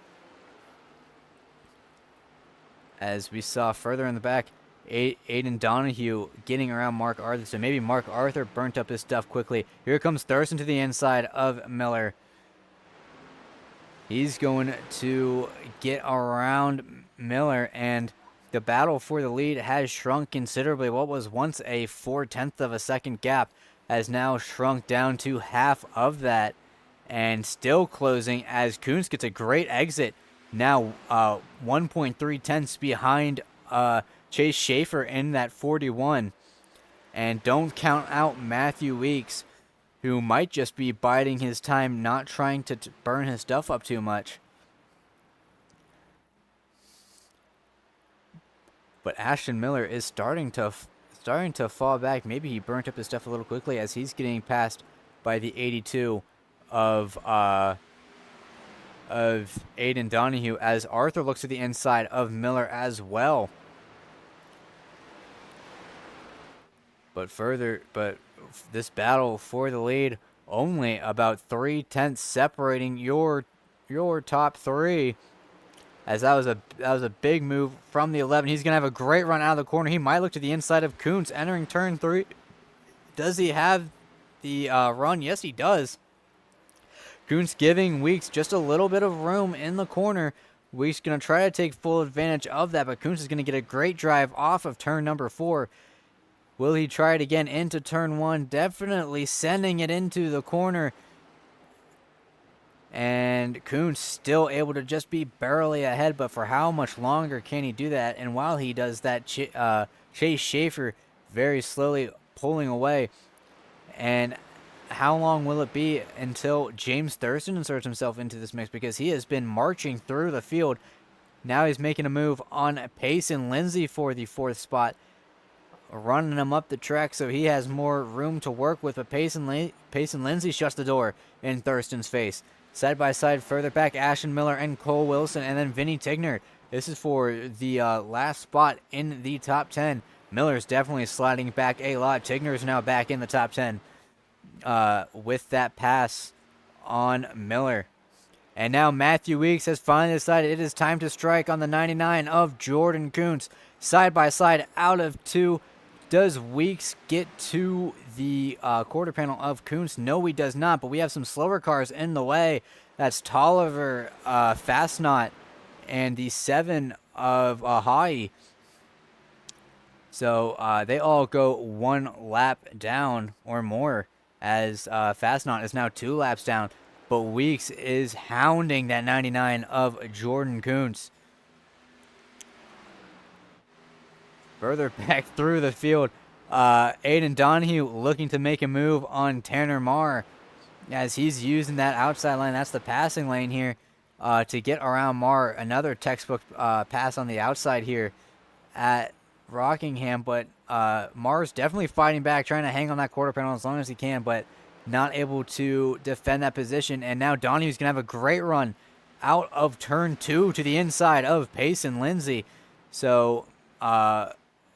As we saw further in the back, Aiden Donahue getting around Mark Arthur. So maybe Mark Arthur burnt up his stuff quickly. Here comes Thurston to the inside of Miller. He's going to get around Miller, and the battle for the lead has shrunk considerably. What was once a 4/10 of a second gap has now shrunk down to half of that, and still closing as Kuntz gets a great exit. Now 1.3 tenths behind Chase Schaefer in that 41. And don't count out Matthew Weeks, who might just be biding his time, not trying to burn his stuff up too much. But Ashton Miller is starting to fall back. Maybe he burnt up his stuff a little quickly as he's getting passed by the 82 of Aiden Donahue, as Arthur looks to the inside of Miller as well. But this battle for the lead, only about 3/10 separating your top three. As that was a big move from the 11. He's gonna have a great run out of the corner. He might look to the inside of Kuntz entering turn 3. Does he have the run? Yes, he does. Kuntz giving Weeks just a little bit of room in the corner. Weeks going to try to take full advantage of that, but Kuntz is going to get a great drive off of turn number 4. Will he try it again into turn 1? Definitely sending it into the corner. And Kuntz still able to just be barely ahead, but for how much longer can he do that? And while he does that, Chase Schaefer very slowly pulling away. And how long will it be until James Thurston inserts himself into this mix? Because he has been marching through the field. Now he's making a move on Payson Lindsay for the 4th spot, running him up the track so he has more room to work with. But Payson Lindsay shuts the door in Thurston's face. Side by side further back, Ashton Miller and Cole Wilson, and then Vinny Tigner. This is for the last spot in the top 10. Miller's definitely sliding back a lot. Tigner is now back in the top 10. With that pass on Miller. And now Matthew Weeks has finally decided it is time to strike on the 99 of Jordan Kuntz. Side by side out of 2. Does Weeks get to the quarter panel of Kuntz? No, he does not, but we have some slower cars in the way. That's Tolliver, Fastnot, and the 7 of Hawaii. So they all go 1 lap down or more, as Fastnot is now 2 laps down. But Weeks is hounding that 99 of Jordan Kuntz. Further back through the field, Aiden Donahue looking to make a move on Tanner Marr, as he's using that outside lane. That's the passing lane here to get around Marr. Another textbook pass on the outside here at Rockingham, but Marr's definitely fighting back, trying to hang on that quarter panel as long as he can, but not able to defend that position. And now Donahue's going to have a great run out of turn 2 to the inside of Payson Lindsay. So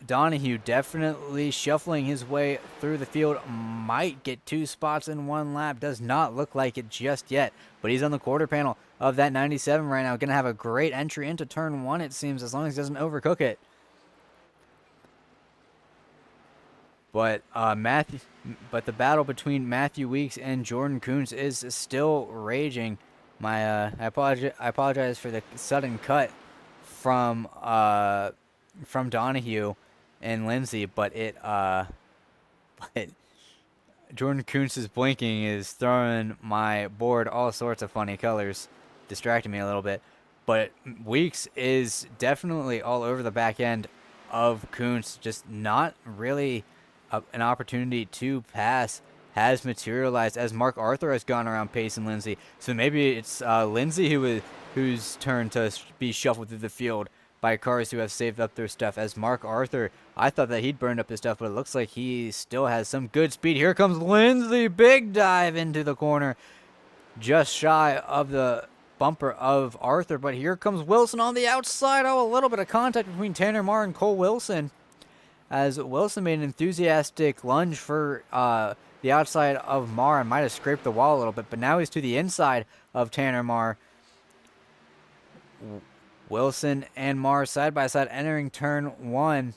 Donahue definitely shuffling his way through the field. Might get 2 spots in 1 lap. Does not look like it just yet, but he's on the quarter panel of that 97 right now. Going to have a great entry into turn 1, it seems, as long as he doesn't overcook it. But the battle between Matthew Weeks and Jordan Kuntz is still raging. I apologize for the sudden cut from Donahue and Lindsay, but Jordan Kuntz's blinking is throwing my board all sorts of funny colors, distracting me a little bit. But Weeks is definitely all over the back end of Kuntz, just not really an opportunity to pass has materialized as Mark Arthur has gone around Payson Lindsay. So maybe it's Lindsay whose turn to be shuffled through the field by cars who have saved up their stuff. As Mark Arthur, I thought that he'd burned up his stuff, but it looks like he still has some good speed. Here comes Lindsay, big dive into the corner, just shy of the bumper of Arthur, but here comes Wilson on the outside. Oh, a little bit of contact between Tanner Marr and Cole Wilson, as Wilson made an enthusiastic lunge for the outside of Marr and might have scraped the wall a little bit, but now he's to the inside of Tanner Marr. Wilson and Marr side by side entering turn 1,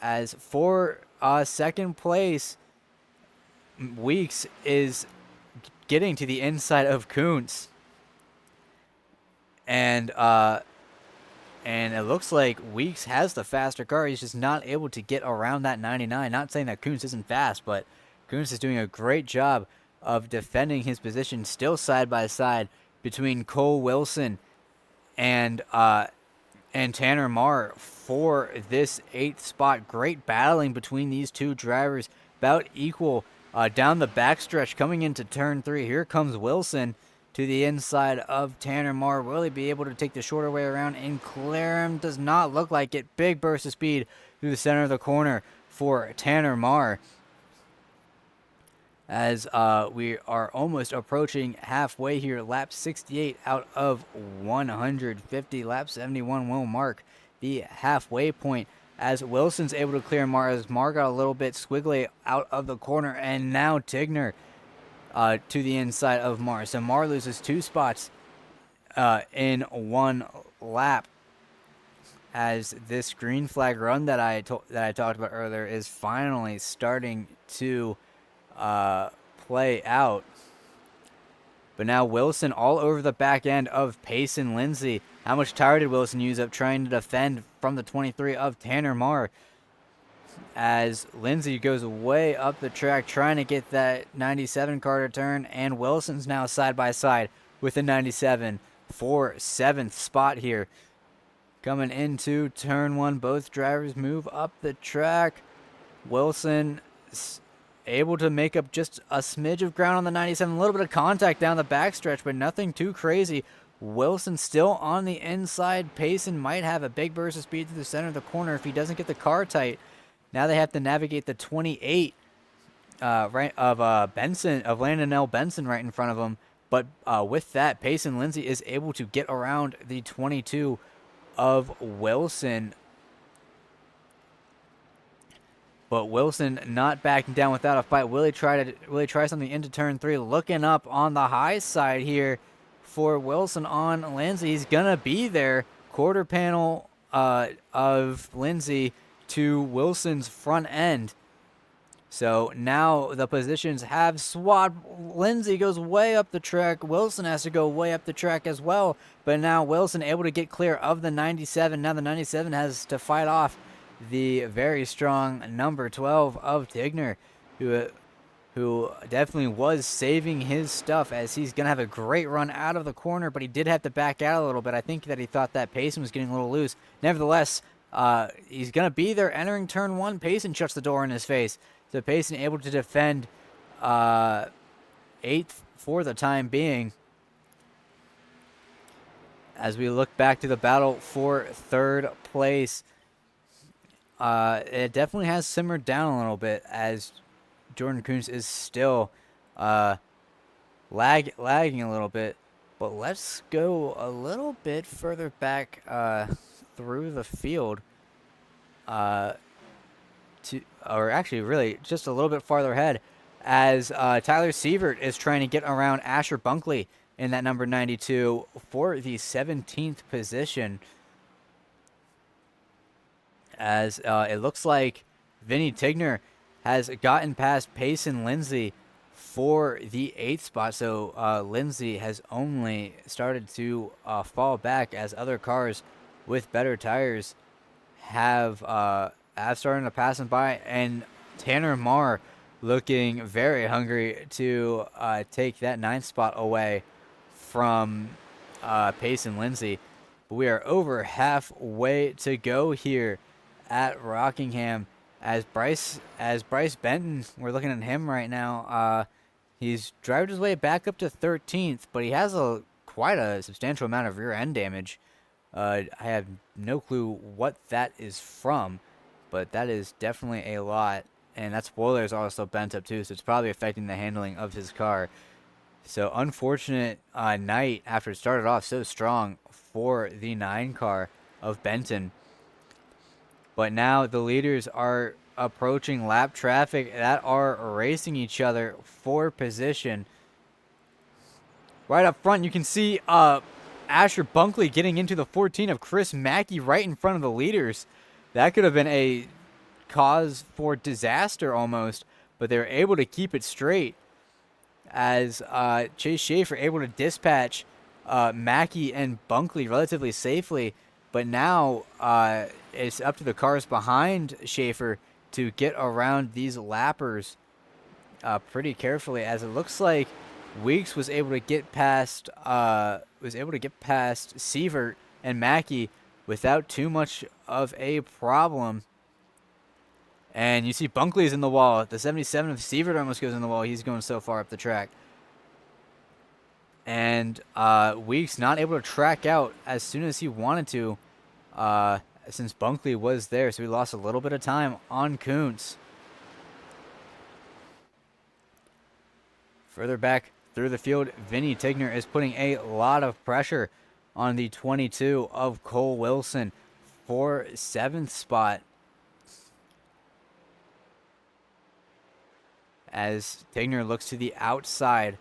as for second place, Weeks is getting to the inside of Kuntz. And it looks like Weeks has the faster car. He's just not able to get around that 99. Not saying that Kuntz isn't fast, but Kuntz is doing a great job of defending his position, still side by side between Cole Wilson and Tanner Marr for this 8th spot. Great battling between these two drivers, about equal down the backstretch coming into turn 3. Here comes Wilson to the inside of Tanner Marr. Will he be able to take the shorter way around and clear him? Does not look like it. Big burst of speed through the center of the corner for Tanner Marr, as we are almost approaching halfway here. Lap 68 out of 150. Lap 71 will mark the halfway point, as Wilson's able to clear Marr, as Marr got a little bit squiggly out of the corner, and now Tigner to the inside of Marr. So Marr loses 2 spots in 1 lap, as this green flag run that I talked about earlier is finally starting to play out. But now Wilson all over the back end of Payson Lindsay. How much tire did Wilson use up trying to defend from the 23 of Tanner Marr, as Lindsay goes way up the track trying to get that 97 car to turn, and Wilson's now side by side with the 97 for 7th spot here. Coming into turn 1, both drivers move up the track. Wilson able to make up just a smidge of ground on the 97, a little bit of contact down the backstretch, but nothing too crazy. Wilson still on the inside. Payson might have a big burst of speed through the center of the corner if he doesn't get the car tight. Now they have to navigate the 28 right of Benson, of Landon L. Benson, right in front of him. But with that, Payson Lindsay is able to get around the 22 of Wilson. But Wilson not backing down without a fight. Will he try something into turn 3? Looking up on the high side here for Wilson on Lindsay. He's gonna be there. Quarter panel of Lindsay to Wilson's front end. So now the positions have swapped. Lindsay goes way up the track. Wilson has to go way up the track as well. But now Wilson able to get clear of the 97. Now the 97 has to fight off the very strong number 12 of Tigner, who definitely was saving his stuff, as he's going to have a great run out of the corner, but he did have to back out a little bit. I think that he thought that Payson was getting a little loose. Nevertheless, he's going to be there entering turn 1. Payson shuts the door in his face. So Payson able to defend 8th for the time being. As we look back to the battle for 3rd place, it definitely has simmered down a little bit, as Jordan Kuntz is still lagging a little bit. But let's go a little bit further back through the field, or actually really just a little bit farther ahead, as Tyler Sievert is trying to get around Asher Bunkley in that number 92 for the 17th position. As it looks like Vinny Tigner has gotten past Payson Lindsay for the 8th spot. So Lindsay has only started to fall back, as other cars with better tires have started to pass him by. And Tanner Marr looking very hungry to take that 9th spot away from Payson Lindsay. But we are over halfway to go here at Rockingham. As Bryce Benton, we're looking at him right now. He's driving his way back up to 13th, but he has quite a substantial amount of rear end damage. I have no clue what that is from, but that is definitely a lot. And that spoiler is also bent up too, so it's probably affecting the handling of his car. So unfortunate night after it started off so strong for the 9 car of Benton. But now the leaders are approaching lap traffic that are racing each other for position. Right up front, you can see Asher Bunkley getting into the 14 of Chris Mackey right in front of the leaders. That could have been a cause for disaster almost, but they were able to keep it straight as Chase Schaefer able to dispatch Mackey and Bunkley relatively safely. But now it's up to the cars behind Schaefer to get around these lappers pretty carefully, as it looks like Weeks was able to get past Sievert and Mackey without too much of a problem. And you see Bunkley's in the wall. The 77 of Sievert almost goes in the wall. He's going so far up the track. And Weeks not able to track out as soon as he wanted to, since Bunkley was there. So he lost a little bit of time on Kuntz. Further back through the field, Vinny Tigner is putting a lot of pressure on the 22 of Cole Wilson for 7th spot. As Tigner looks to the outside,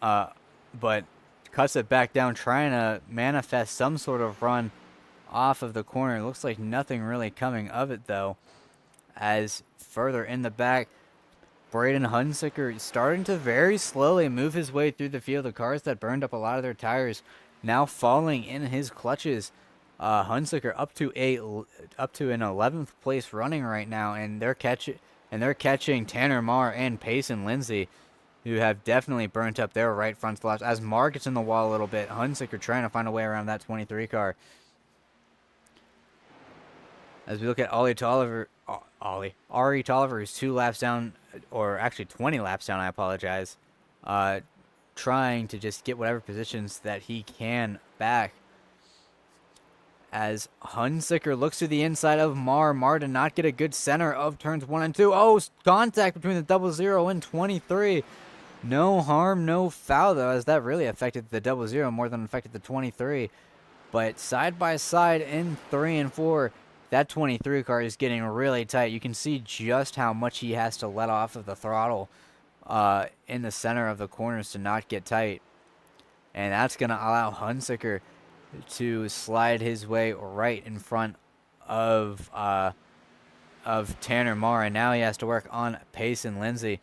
but cuts it back down, trying to manifest some sort of run off of the corner. It looks like nothing really coming of it, though. As further in the back, Braden Hunziker starting to very slowly move his way through the field. The cars that burned up a lot of their tires now falling in his clutches. Hunziker up to an 11th place running right now, and they're catching Tanner Marr and Payson Lindsay, who have definitely burnt up their right front flaps. As Marr gets in the wall a little bit, Hunziker trying to find a way around that 23 car. As we look at Ari Tolliver, who's 2 laps down, or actually 20 laps down, I apologize, trying to just get whatever positions that he can back. As Hunziker looks to the inside of Marr. Marr did not get a good center of turns 1 and 2. Oh, contact between the 00 and 23. No harm, no foul, though, as that really affected the 00 more than affected the 23. But side by side in 3 and 4, that 23 car is getting really tight. You can see just how much he has to let off of the throttle in the center of the corners to not get tight. And that's going to allow Hunziker to slide his way right in front of Tanner Marr, and now he has to work on Payson Lindsay.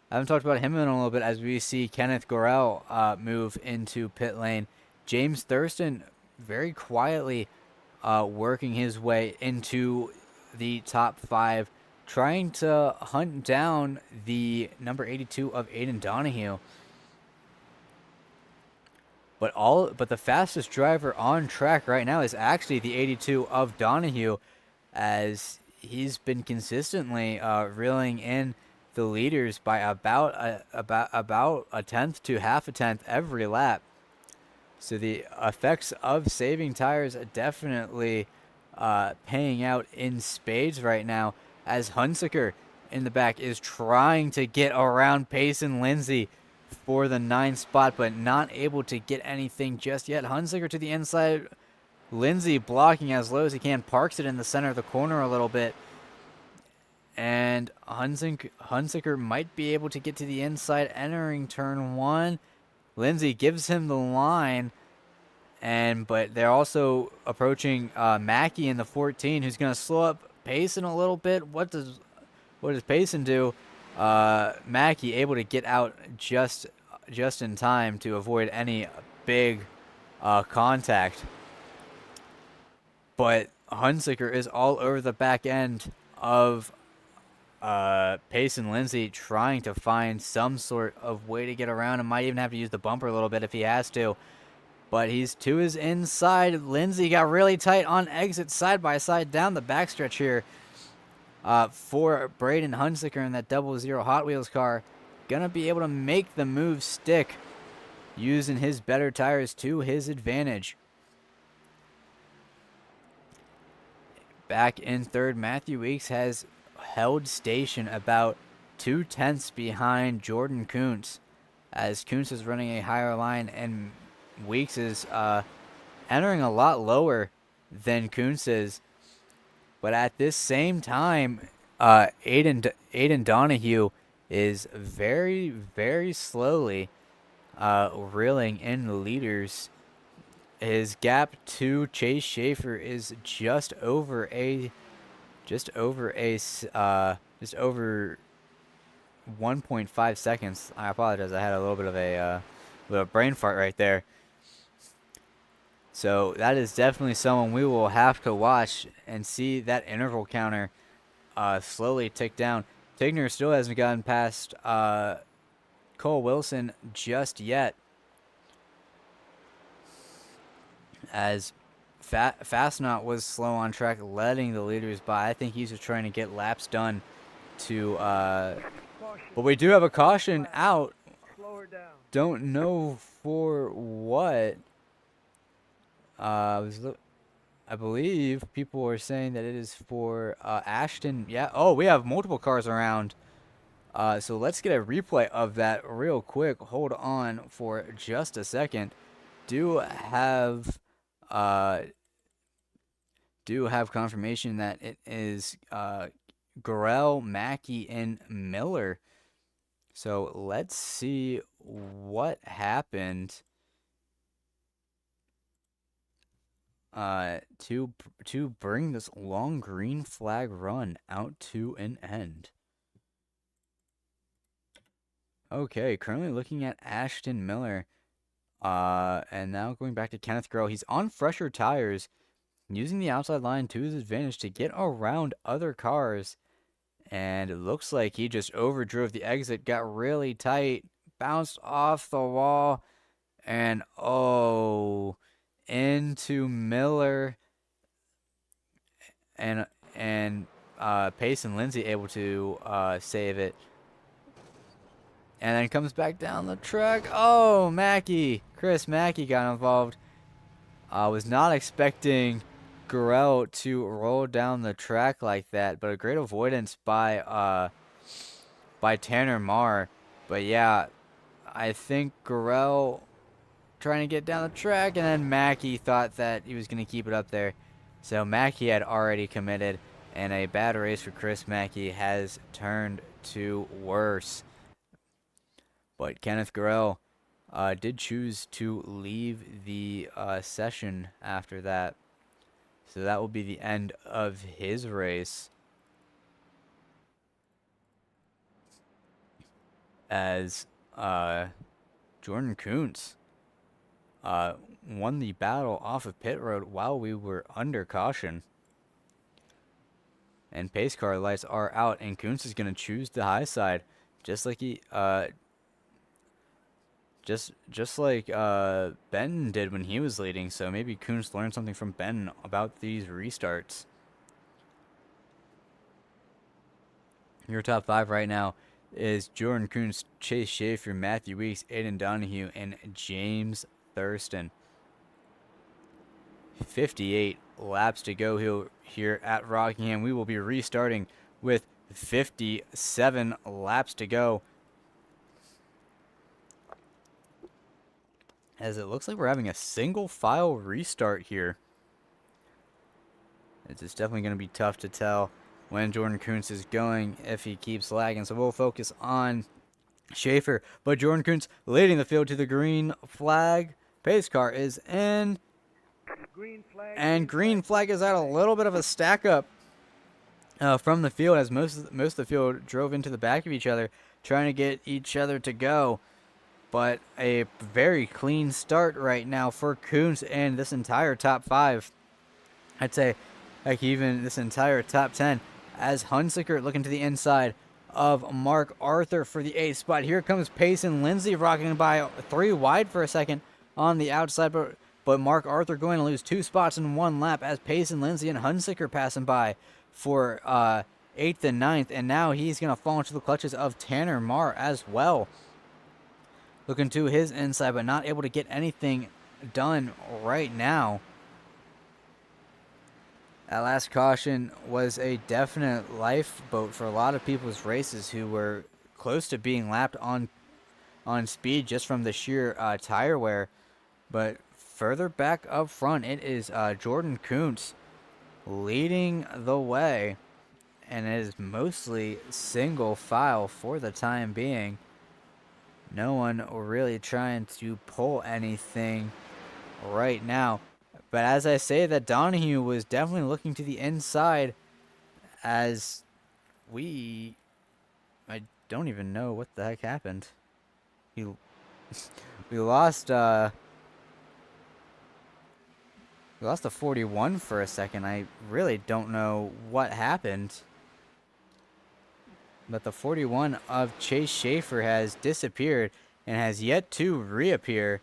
I haven't talked about him in a little bit, as we see Kenneth Gorell move into pit lane. James Thurston very quietly working his way into the top 5, trying to hunt down the number 82 of Aiden Donahue. But the fastest driver on track right now is actually the 82 of Donahue, as he's been consistently reeling in the leaders by about a tenth to half a tenth every lap. So the effects of saving tires are definitely paying out in spades right now, as Hunziker in the back is trying to get around Payson Lindsay for the 9th spot, but not able to get anything just yet. Hunziker to the inside. Lindsay blocking as low as he can. Parks it in the center of the corner a little bit. And Hunziker might be able to get to the inside entering turn 1. Lindsay gives him the line. But they're also approaching Mackey in the 14, who's going to slow up Payson a little bit. What does Payson do? Mackey able to get out just in time to avoid any big contact. But Hunziker is all over the back end of Pace and Lindsay trying to find some sort of way to get around and might even have to use the bumper a little bit if he has to. But he's to his inside. Lindsay got really tight on exit side by side down the backstretch here for Braden Hunziker in that 00 Hot Wheels car. Gonna be able to make the move stick using his better tires to his advantage. Back in third, Matthew Weeks has held station about 2/10 behind Jordan Kuntz, as Kuntz is running a higher line and Weeks is entering a lot lower than Kuntz is. But at this same time, Aiden Donahue is very, very slowly reeling in the leaders. His gap to Chase Schaefer is just over 1.5 seconds. I apologize. I had a little bit of a brain fart right there. So that is definitely someone we will have to watch and see that interval counter slowly tick down. Tigner still hasn't gotten past Cole Wilson just yet, as Fastnot was slow on track, letting the leaders by. I think he's just trying to get laps done to but we do have a caution out. Don't know for what. I believe people are saying that it is for Ashton. Yeah. Oh, we have multiple cars around. So let's get a replay of that real quick. Hold on for just a second. Do have confirmation that it is Gurrell, Mackey, and Miller. So let's see what happened to bring this long green flag run out to an end. Okay, currently looking at Ashton Miller. And now going back to Kenneth Gurrell. He's on fresher tires, using the outside line to his advantage to get around other cars. And it looks like he just overdrove the exit, got really tight, bounced off the wall, and into Miller. And Pace and Lindsay able to save it. And then comes back down the track. Oh, Chris Mackey got involved. I was not expecting Gurrell to roll down the track like that, but a great avoidance by Tanner Marr. But yeah, I think Gurrell trying to get down the track, and then Mackey thought that he was going to keep it up there. So Mackey had already committed, and a bad race for Chris Mackey has turned to worse. But Kenneth Gurrell did choose to leave the session after that. So that will be the end of his race, as Jordan Kuntz won the battle off of pit road while we were under caution. And pace car lights are out, and Kuntz is going to choose the high side, just like he just like Benton did when he was leading. So maybe Kuntz learned something from Benton about these restarts. Your top 5 right now is Jordan Kuntz, Chase Schaefer, Matthew Weeks, Aiden Donahue, and James Thurston. 58 laps to go here at Rockingham. We will be restarting with 57 laps to go, as it looks like we're having a single file restart here. It's definitely going to be tough to tell when Jordan Kuntz is going if he keeps lagging. So we'll focus on Schaefer. But Jordan Kuntz leading the field to the green flag. Pace car is in. And green flag is at a little bit of a stack up from the field, as most of the field drove into the back of each other, trying to get each other to go. But a very clean start right now for Kuntz and this entire top 5. I'd say, like, even this entire top 10. as Hunsaker looking to the inside of Mark Arthur for the 8th spot. Here comes Payson Lindsay rocking by 3 wide for a second on the outside, but Mark Arthur going to lose 2 spots in 1 lap as Payson Lindsay and Hunsaker passing by for 8th and 9th, and now he's going to fall into the clutches of Tanner Marr as well. Looking to his inside, but not able to get anything done right now. That last caution was a definite lifeboat for a lot of people's races who were close to being lapped on speed just from the sheer tire wear. But further back up front, it is Jordan Kuntz leading the way, and it is mostly single file for the time being. No one really trying to pull anything right now. But as I say that, Donahue was definitely looking to the inside as I don't even know what the heck happened. We lost the 41 for a second. I really don't know what happened. But the 41 of Chase Schaefer has disappeared and has yet to reappear.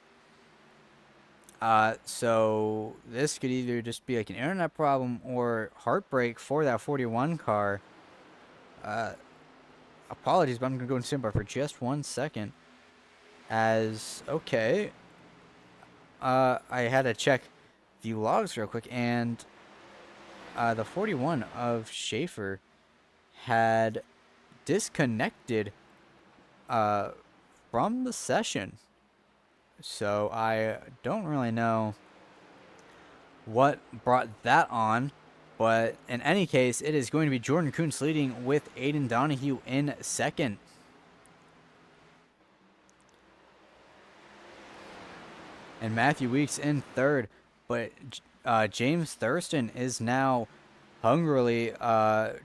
So this could either just be like an internet problem or heartbreak for that 41 car. Apologies, but I'm going to go in standby for just 1 second. Okay. I had to check the logs real quick, and the 41 of Schaefer had disconnected from the session. So I don't really know what brought that on, but in any case, it is going to be Jordan Kuntz leading with Aiden Donahue in second. And Matthew Weeks in third, but James Thurston is now hungrily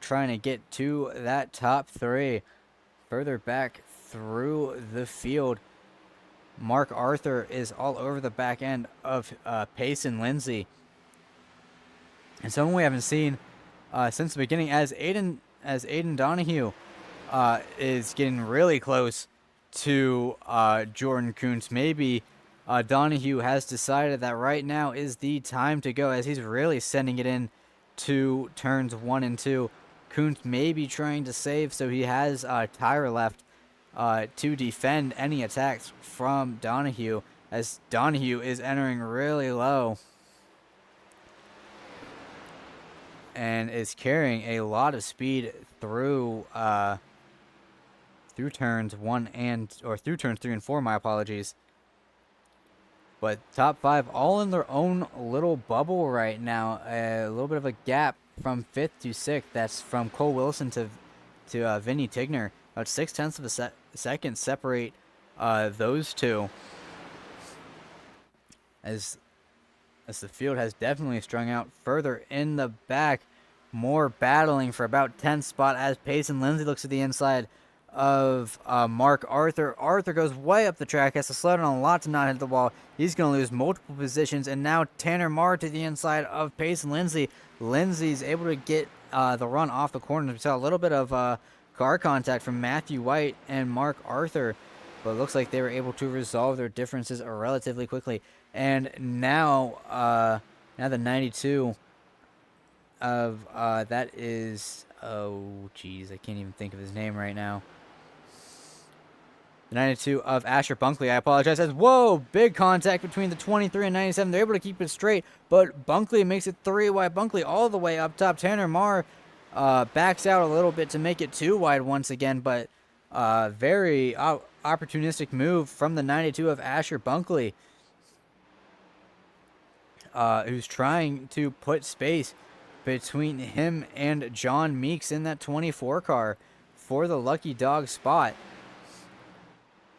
trying to get to that top 3. Further back through the field, Mark Arthur is all over the back end of Payson Lindsay. And someone we haven't seen since the beginning, as Aiden Donahue is getting really close to Jordan Kuntz. Maybe Donahue has decided that right now is the time to go, as he's really sending it in to turns 1 and 2. Kuntz may be trying to save, so he has tire left to defend any attacks from Donahue, as Donahue is entering really low and is carrying a lot of speed through turns 3 and 4. My apologies. But top 5 all in their own little bubble right now. A little bit of a gap from 5th to 6th. That's from Cole Wilson to Vinny Tigner. About 0.6 of a second separate those two. As the field has definitely strung out further in the back. More battling for about 10th spot as Payson Lindsay looks to the inside of Mark Arthur. Arthur goes way up the track, has to slow down a lot to not hit the wall. He's going to lose multiple positions, and now Tanner Marr to the inside of Payson Lindsay. Lindsay's able to get the run off the corner. We saw a little bit of car contact from Matthew White and Mark Arthur, but it looks like they were able to resolve their differences relatively quickly. And now the 92 of that is, oh geez, I can't even think of his name right now. The 92 of Asher Bunkley, I apologize, says, whoa, big contact between the 23 and 97. They're able to keep it straight, but Bunkley makes it 3 wide. Bunkley all the way up top. Tanner Marr backs out a little bit to make it 2 wide once again, but very opportunistic move from the 92 of Asher Bunkley, who's trying to put space between him and John Meeks in that 24 car for the lucky dog spot.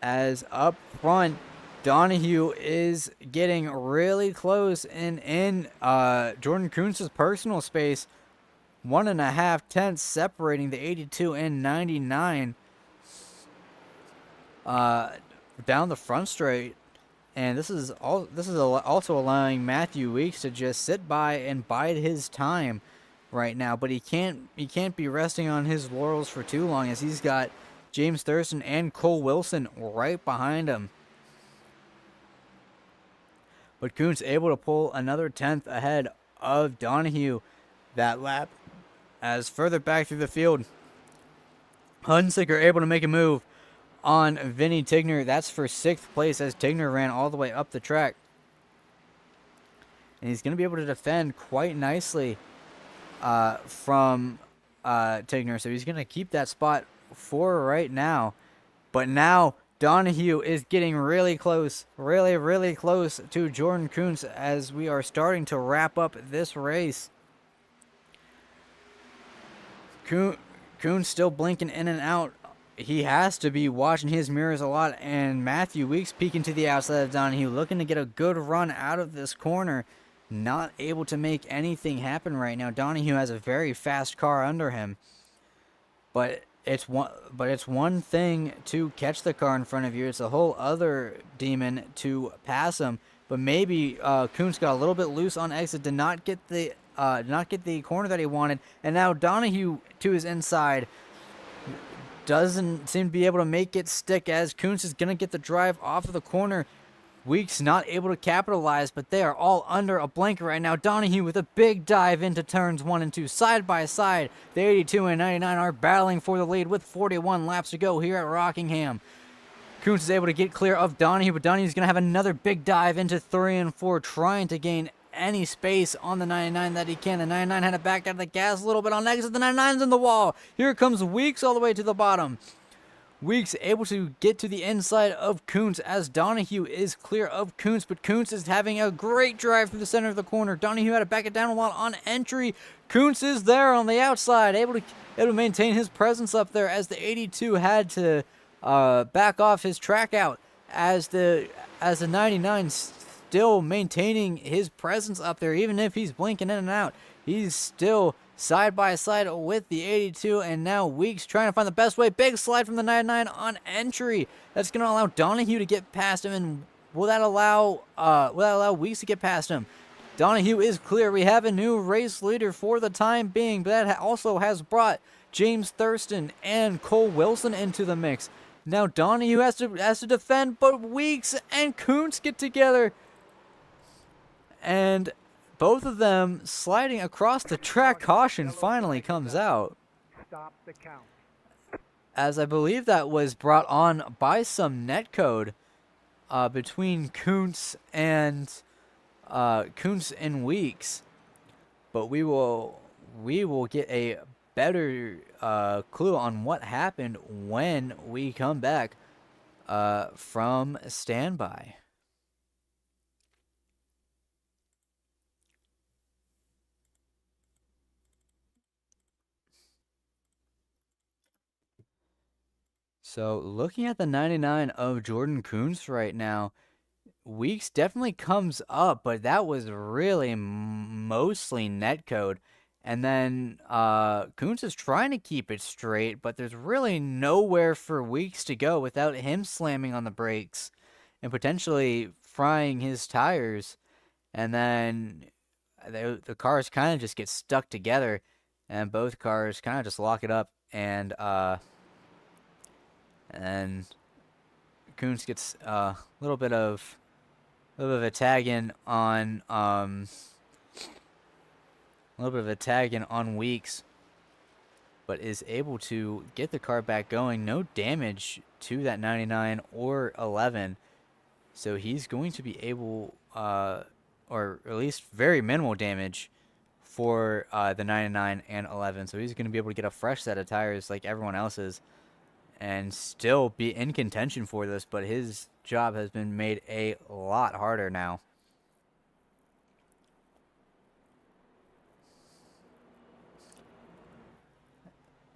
As up front, Donahue is getting really close and in Jordan Kuntz's personal space. 1.5 tenths separating the 82 and 99 down the front straight. And this is also allowing Matthew Weeks to just sit by and bide his time right now, but he can't be resting on his laurels for too long, as he's got James Thurston and Cole Wilson right behind him. But Kuntz able to pull another 10th ahead of Donahue that lap. As further back through the field, Hunsicker able to make a move on Vinny Tigner. That's for 6th place, as Tigner ran all the way up the track. And he's going to be able to defend quite nicely from Tigner. So he's going to keep that spot for right now. But now Donahue is getting really close, really close to Jordan Kuntz as we are starting to wrap up this race. Kuntz still blinking in and out. He has to be watching his mirrors a lot. And Matthew Weeks peeking to the outside of Donahue, looking to get a good run out of this corner. Not able to make anything happen right now. Donahue has a very fast car under him. But it's one thing to catch the car in front of you. It's a whole other demon to pass him. But maybe Kuntz got a little bit loose on exit, did not get the corner that he wanted, and now Donahue to his inside doesn't seem to be able to make it stick, as Kuntz is going to get the drive off of the corner. Weeks not able to capitalize, but they are all under a blanket right now. Donahue with a big dive into turns 1 and 2 side by side. The 82 and 99 are battling for the lead with 41 laps to go here at Rockingham. Kuntz is able to get clear of Donahue, but Donahue is going to have another big dive into 3 and 4, trying to gain any space on the 99 that he can. The 99 had to back out of the gas a little bit on exit. The 99's in the wall. Here comes Weeks all the way to the bottom. Weeks able to get to the inside of Kuntz as Donahue is clear of Kuntz, but Kuntz is having a great drive through the center of the corner. Donahue had to back it down a lot on entry. Kuntz is there on the outside, able to maintain his presence up there, as the 82 had to back off his track out, as the 99 still maintaining his presence up there. Even if he's blinking in and out, he's still side by side with the 82, and now Weeks trying to find the best way. Big slide from the 99 on entry. That's going to allow Donahue to get past him, and will that allow Weeks to get past him? Donahue is clear. We have a new race leader for the time being, but that also has brought James Thurston and Cole Wilson into the mix. Now Donahue has to defend, but Weeks and Kuntz get together, and both of them sliding across the track. Caution finally comes out. Stop the count. As I believe that was brought on by some netcode between Kuntz and Weeks. But we will get a better clue on what happened when we come back from standby. So looking at the 99 of Jordan Kuntz right now, Weeks definitely comes up, but that was really mostly netcode. And then Kuntz is trying to keep it straight, but there's really nowhere for Weeks to go without him slamming on the brakes and potentially frying his tires. And then the cars kind of just get stuck together, and both cars kind of just lock it up, and Kuntz gets a little bit of a tag in on Weeks, but is able to get the car back going. No damage to that 99 or 11, so he's going to be able, or at least very minimal damage for the 99 and 11. So he's going to be able to get a fresh set of tires like everyone else's, and still be in contention for this, but his job has been made a lot harder now.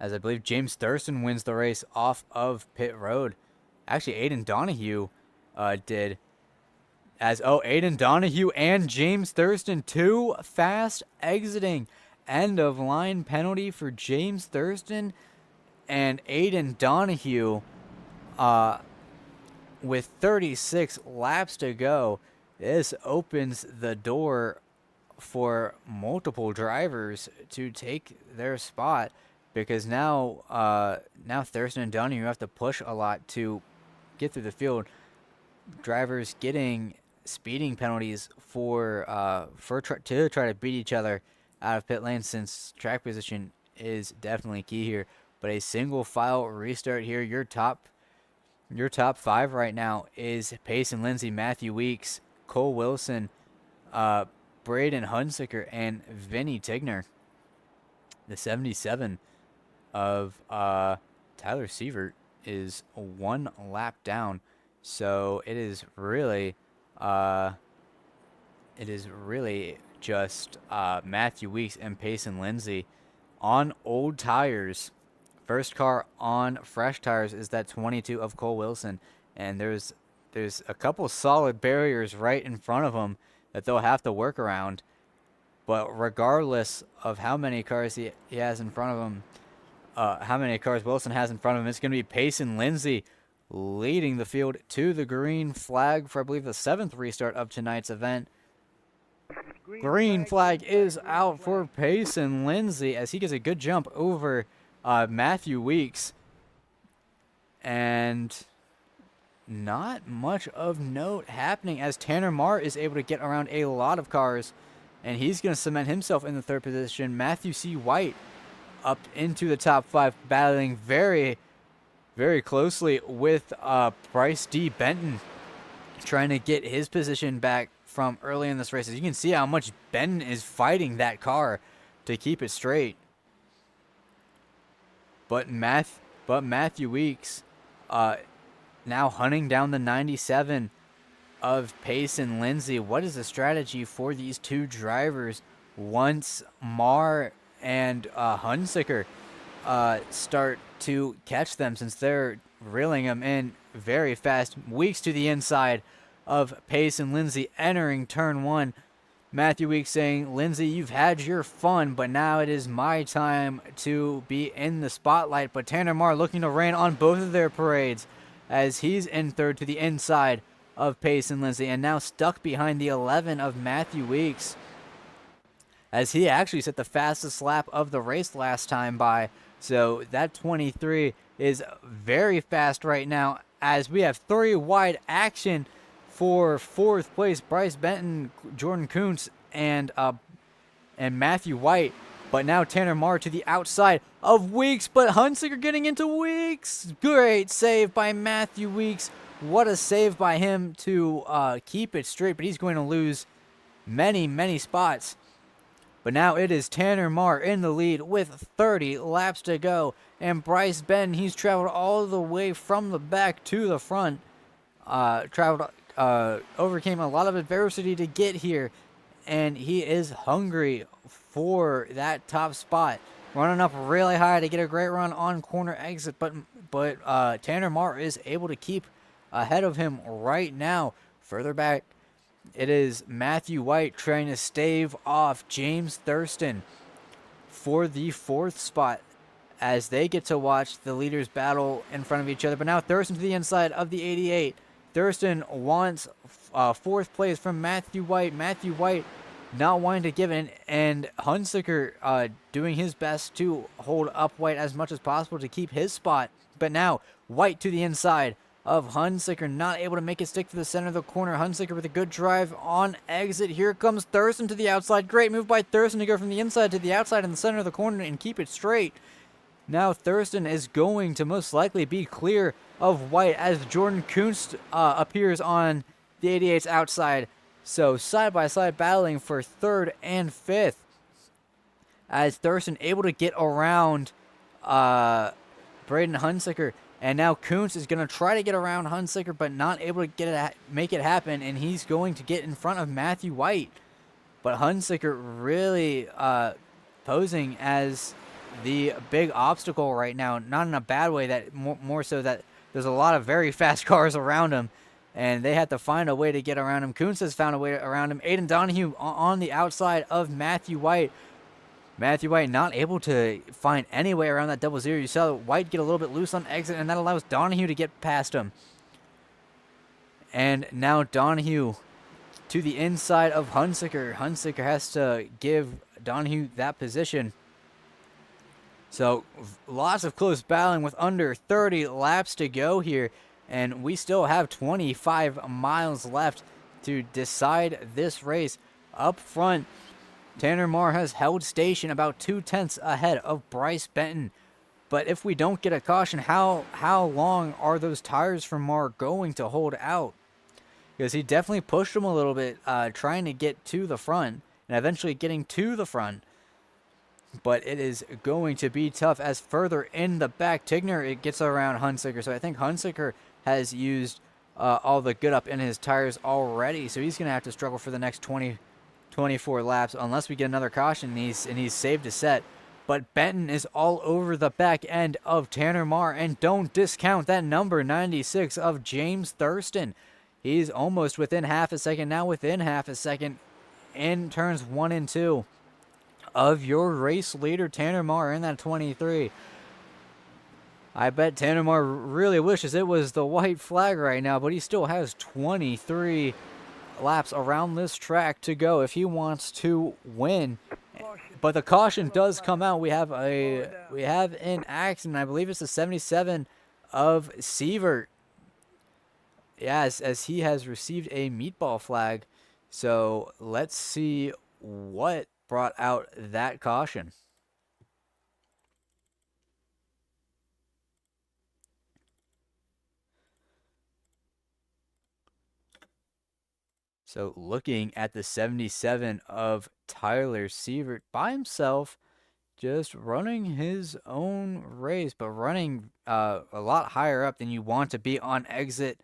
As I believe James Thurston wins the race off of pit road. Actually, Aiden Donahue did. Aiden Donahue and James Thurston, too fast exiting. End of line penalty for James Thurston and Aiden Donahue with 36 laps to go. This opens the door for multiple drivers to take their spot, because now Thurston and Donahue have to push a lot to get through the field. Drivers getting speeding penalties to try to beat each other out of pit lane, since track position is definitely key here. But a single file restart here. Your top 5 right now is Payson Lindsay, Matthew Weeks, Cole Wilson, Braden Hunsaker, and Vinny Tigner. The 77 of Tyler Sievert is 1 lap down. So it is really just Matthew Weeks and Payson Lindsay on old tires. First car on fresh tires is that 22 of Cole Wilson, and there's a couple solid barriers right in front of him that they'll have to work around. But regardless of how many cars he has in front of him, how many cars Wilson has in front of him, it's going to be Payson Lindsay leading the field to the green flag for, I believe, the 7th restart of tonight's event. Green flag is out for Payson Lindsay as he gets a good jump over Matthew Weeks. And not much of note happening as Tanner Marr is able to get around a lot of cars, and he's going to cement himself in the 3rd position. Matthew C. White up into the top 5, battling very, very closely with Bryce D. Benton, trying to get his position back from early in this race. As you can see how much Benton is fighting that car to keep it straight. But Matthew Weeks now hunting down the 97 of Payson Lindsay. What is the strategy for these two drivers once Marr and Hunsaker start to catch them, since they're reeling them in very fast? Weeks to the inside of Payson Lindsay entering turn 1. Matthew Weeks saying, Lindsay, you've had your fun, but now it is my time to be in the spotlight. But Tanner Marr looking to rain on both of their parades as he's in 3rd to the inside of Payson Lindsay, and now stuck behind the 11 of Matthew Weeks, as he actually set the fastest lap of the race last time by. So that 23 is very fast right now, as we have 3 wide action for 4th place. Bryce Benton, Jordan Kuntz, and Matthew White. But now Tanner Marr to the outside of Weeks, but Hunsaker getting into Weeks. Great save by Matthew Weeks. What a save by him to keep it straight, but he's going to lose many, many spots. But now it is Tanner Marr in the lead with 30 laps to go. And Bryce Benton, he's traveled all the way from the back to the front. Overcame a lot of adversity to get here, and he is hungry for that top spot. Running up really high to get a great run on corner exit, but Tanner Marr is able to keep ahead of him right now. Further back, it is Matthew White trying to stave off James Thurston for the 4th spot, as they get to watch the leaders battle in front of each other. But now Thurston to the inside of the 88. Thurston wants 4th place from Matthew White. Matthew White not wanting to give in, and Hunsaker doing his best to hold up White as much as possible to keep his spot. But now White to the inside of Hunsaker, not able to make it stick to the center of the corner. Hunsaker with a good drive on exit. Here comes Thurston to the outside. Great move by Thurston to go from the inside to the outside in the center of the corner and keep it straight. Now Thurston is going to most likely be clear of White as Jordan Kuntz appears on the 88's outside. So side-by-side battling for 3rd and 5th, as Thurston able to get around Braden Hunsaker. And now Kuntz is going to try to get around Hunsaker, but not able to make it happen, and he's going to get in front of Matthew White. But Hunsaker really posing as the big obstacle right now, not in a bad way, that more so that there's a lot of very fast cars around him, and they had to find a way to get around him. Kuntz has found a way around him. Aiden Donahue on the outside of Matthew White. Matthew White not able to find any way around that 00. You saw White get a little bit loose on exit, and that allows Donahue to get past him. And now Donahue to the inside of Hunsaker. Hunsaker has to give Donahue that position. So lots of close battling with under 30 laps to go here. And we still have 25 miles left to decide this race. Up front, Tanner Marr has held station about 2/10 ahead of Bryce Benton. But if we don't get a caution, how long are those tires from Marr going to hold out? Because he definitely pushed him a little bit, trying to get to the front and eventually getting to the front. But it is going to be tough as further in the back, Tigner, it gets around Hunsaker. So I think Hunsaker has used all the good up in his tires already. So he's going to have to struggle for the next 24 laps unless we get another caution and he's saved a set. But Benton is all over the back end of Tanner Marr. And don't discount that number 96 of James Thurston. He's almost within half a second, now within half a second in turns 1 and 2 of your race leader, Tanner Marr, in that 23. I bet Tanner Marr really wishes it was the white flag right now, but he still has 23 laps around this track to go if he wants to win. But the caution does come out. We have an accident. I believe it's the 77 of Sievert. Yes, as he has received a meatball flag. So let's see what brought out that caution. So looking at the 77 of Tyler Sievert by himself, just running his own race, but running a lot higher up than you want to be on exit.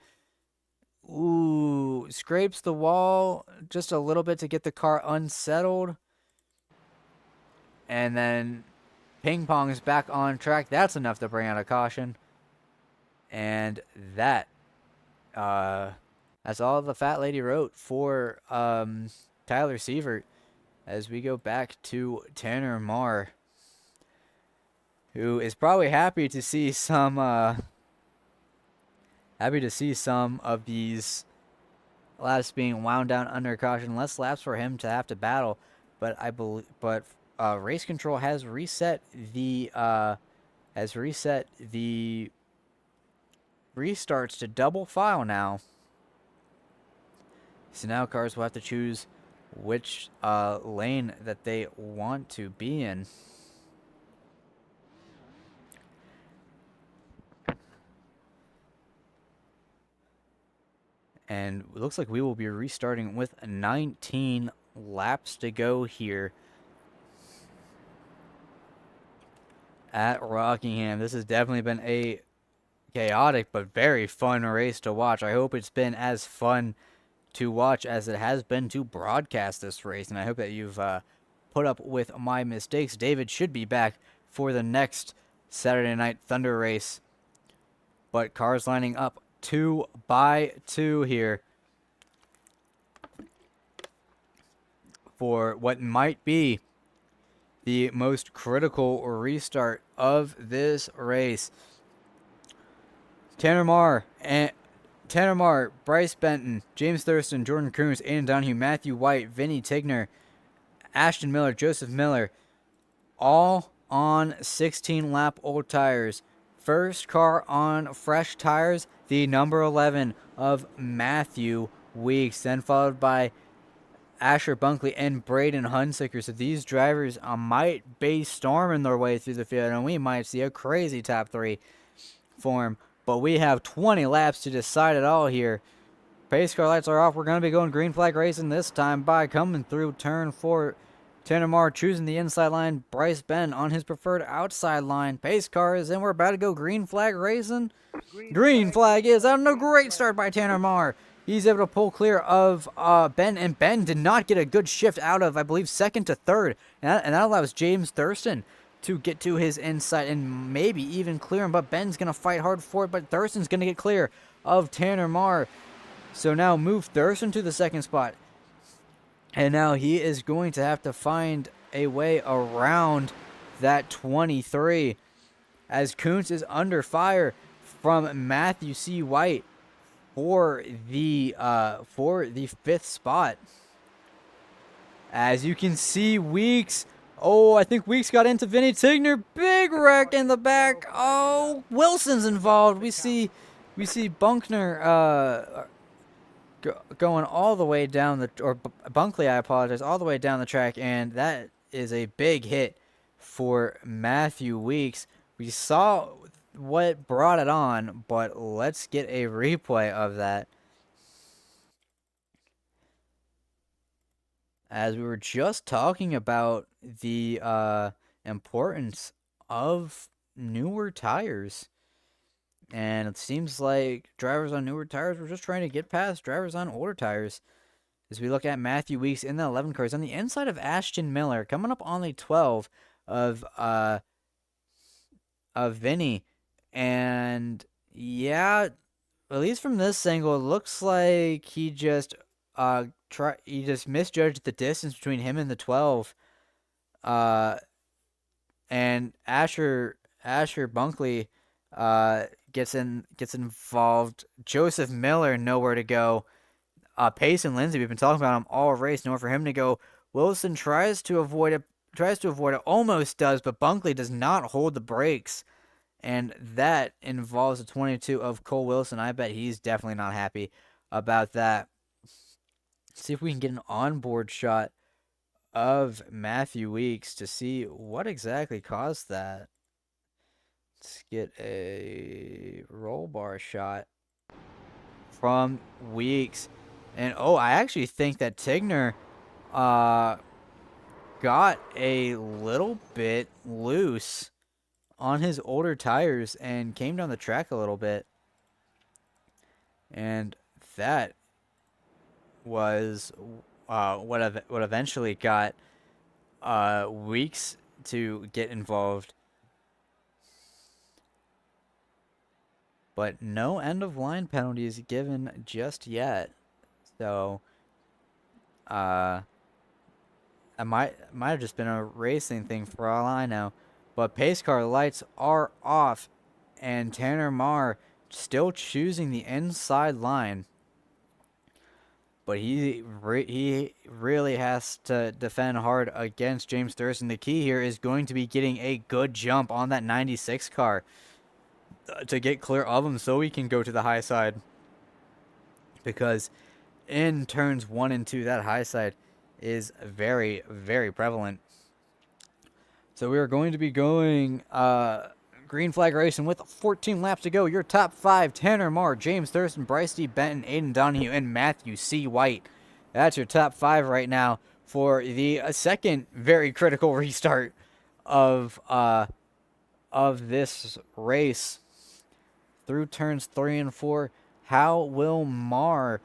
Ooh, scrapes the wall just a little bit to get the car unsettled. And then ping pongs back on track. That's enough to bring out a caution. And that's all the fat lady wrote for Tyler Sievert as we go back to Tanner Marr, who is probably happy to see some of these laps being wound down under caution. Less laps for him to have to battle, but race control has reset the restarts to double file now. So now cars will have to choose which lane that they want to be in. And it looks like we will be restarting with 19 laps to go here at Rockingham. This has definitely been a chaotic but very fun race to watch. I hope it's been as fun to watch as it has been to broadcast this race, and I hope that you've put up with my mistakes. David should be back for the next Saturday Night Thunder race, but cars lining up 2 by 2 here for what might be the most critical restart of this race. Tanner Marr, Bryce Benton, James Thurston, Jordan Coons, Aiden Donahue, Matthew White, Vinny Tigner, Ashton Miller, Joseph Miller, all on 16-lap old tires. First car on fresh tires, the number 11 of Matthew Weeks, then followed by Asher Bunkley and Braden Hunsaker. So these drivers might be storming their way through the field, and we might see a crazy top 3 form. But we have 20 laps to decide it all here. Pace car lights are off. We're going to be going green flag racing this time by coming through turn 4. Tanner Marr choosing the inside line. Bryce Benton on his preferred outside line. Pace car is in. We're about to go green flag racing. Green flag is out. A great start by Tanner Marr. He's able to pull clear of Ben, and Ben did not get a good shift out of, I believe, second to third. And that allows James Thurston to get to his inside and maybe even clear him. But Ben's going to fight hard for it, but Thurston's going to get clear of Tanner Marr. So now move Thurston to the second spot. And now he is going to have to find a way around that 23 as Kuntz is under fire from Matthew C. White. for the 5th spot. As you can see, Weeks. Oh, I think Weeks got into Vinny Tigner. Big wreck in the back. Oh, Wilson's involved. We see Bunkner going all the way down Bunkley, I apologize, all the way down the track, and that is a big hit for Matthew Weeks. We saw what brought it on, but let's get a replay of that. As we were just talking about the importance of newer tires. And it seems like drivers on newer tires were just trying to get past drivers on older tires. As we look at Matthew Weeks in the 11 cars on the inside of Ashton Miller, coming up on the 12 of Vinny. And yeah, at least from this angle, it looks like he just misjudged the distance between him and the 12. And Asher Bunkley gets involved. Joseph Miller nowhere to go. Pace and Lindsay, we've been talking about him all race, nowhere for him to go. Wilson tries to avoid it, almost does, but Bunkley does not hold the brakes. And that involves the 22 of Cole Wilson. I bet he's definitely not happy about that. Let's see if we can get an onboard shot of Matthew Weeks to see what exactly caused that. Let's get a roll bar shot from Weeks. And I actually think that Tigner got a little bit loose on his older tires and came down the track a little bit. And that was what eventually got Weeks to get involved. But no end-of-line penalties given just yet. So, it might have just been a racing thing for all I know. But pace car lights are off, and Tanner Marr still choosing the inside line. But he really has to defend hard against James Thurston. The key here is going to be getting a good jump on that 96 car to get clear of him so he can go to the high side. Because in turns 1 and 2, that high side is very, very prevalent. So we are going to be going green flag racing with 14 laps to go. Your top 5, Tanner Marr, James Thurston, Bryce D. Benton, Aiden Donahue, and Matthew C. White. That's your top 5 right now for the second very critical restart of this race. Through turns 3 and 4, how will Marr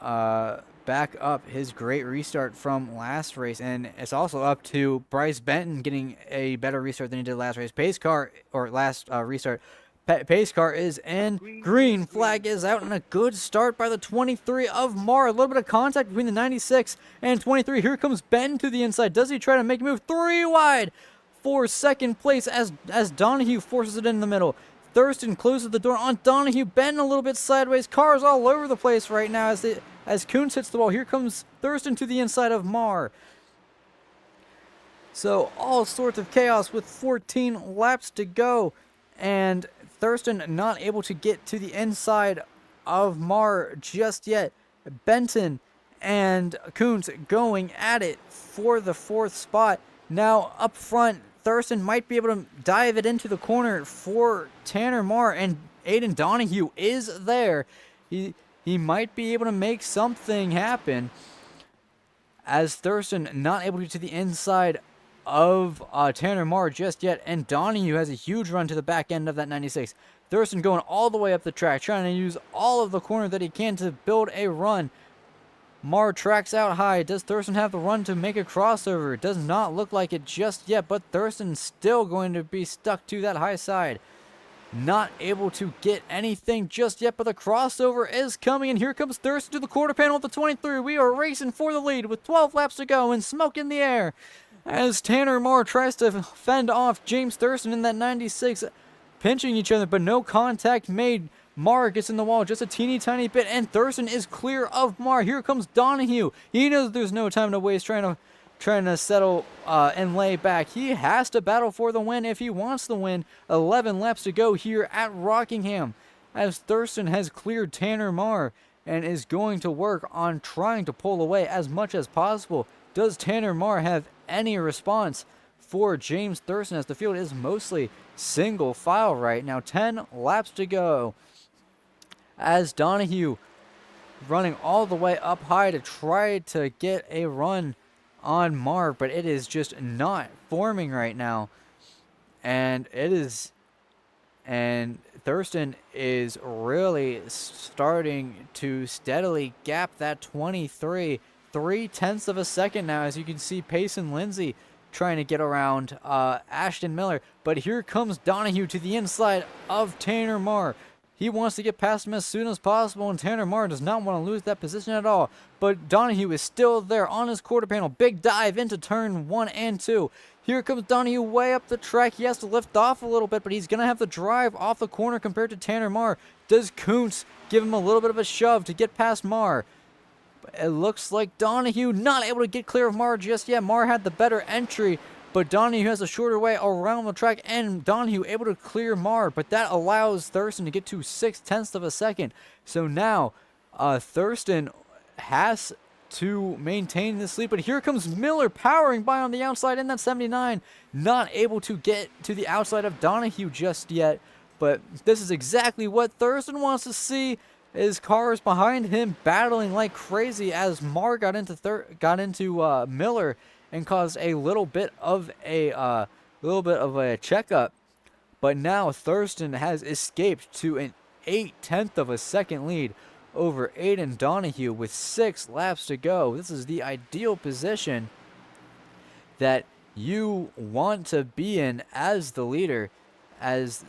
back up his great restart from last race? And it's also up to Bryce Benton getting a better restart than he did last race. Pace car, or last restart. Pace car is in. Green flag is out, and a good start by the 23 of Marr. A little bit of contact between the 96 and 23. Here comes Benton to the inside. Does he try to make a move? 3 wide for second place as Donahue forces it in the middle. Thurston closes the door on Donahue. Benton a little bit sideways. Cars all over the place right now as Kuntz hits the wall. Here comes Thurston to the inside of Marr. So all sorts of chaos with 14 laps to go. And Thurston not able to get to the inside of Marr just yet. Benton and Kuntz going at it for the 4th spot. Now up front, Thurston might be able to dive it into the corner for Tanner Marr, and Aiden Donahue is there. He might be able to make something happen as Thurston not able to get to the inside of Tanner Marr just yet, and Donahue has a huge run to the back end of that 96. Thurston going all the way up the track, trying to use all of the corner that he can to build a run. Marr tracks out high. Does Thurston have the run to make a crossover? It does not look like it just yet, but Thurston's still going to be stuck to that high side. Not able to get anything just yet, but the crossover is coming, and here comes Thurston to the quarter panel of the 23. We are racing for the lead with 12 laps to go and smoke in the air as Tanner Marr tries to fend off James Thurston in that 96, pinching each other, but no contact made. Marr gets in the wall just a teeny tiny bit, and Thurston is clear of Marr. Here comes Donahue. He knows there's no time to waste trying to settle and lay back. He has to battle for the win if he wants the win. 11 laps to go here at Rockingham, as Thurston has cleared Tanner Marr and is going to work on trying to pull away as much as possible. Does Tanner Marr have any response for James Thurston, as the field is mostly single file right now? 10 laps to go, as Donahue running all the way up high to try to get a run on Marr, but it is just not forming right now. And Thurston is really starting to steadily gap that 23, 0.3 of a second now, as you can see Payson Lindsay trying to get around Ashton Miller. But here comes Donahue to the inside of Tanner Marr. He wants to get past him as soon as possible, and Tanner Marr does not want to lose that position at all. But Donahue is still there on his quarter panel. Big dive into turn 1 and 2. Here comes Donahue way up the track. He has to lift off a little bit, but he's going to have to drive off the corner compared to Tanner Marr. Does Kuntz give him a little bit of a shove to get past Marr? It looks like Donahue not able to get clear of Marr just yet. Marr had the better entry, but Donahue has a shorter way around the track, and Donahue able to clear Marr, but that allows Thurston to get to 0.6 of a second. So now Thurston has to maintain this lead, but here comes Miller powering by on the outside in that 79, not able to get to the outside of Donahue just yet, but this is exactly what Thurston wants to see. His cars behind him battling like crazy, as Marr got into Miller and caused a little bit of a checkup. But now Thurston has escaped to an 0.8 of a second lead over Aiden Donahue with 6 laps to go. This is the ideal position that you want to be in as the leader, as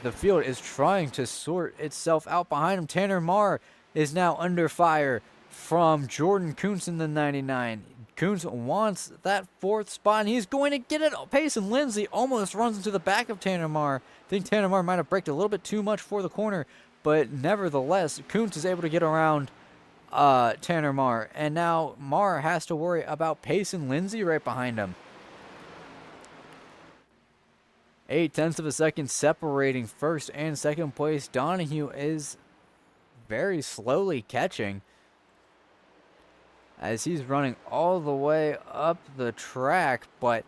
the field is trying to sort itself out behind him. Tanner Marr is now under fire from Jordan Kuntz in the 99. Kuntz wants that 4th spot, and he's going to get it. Payson Lindsay almost runs into the back of Tanner Marr. I think Tanner Marr might have braked a little bit too much for the corner, but nevertheless, Kuntz is able to get around Tanner Marr, and now Marr has to worry about Payson Lindsay right behind him. 0.8 of a second separating first and second place. Donahue is very slowly catching, as he's running all the way up the track, but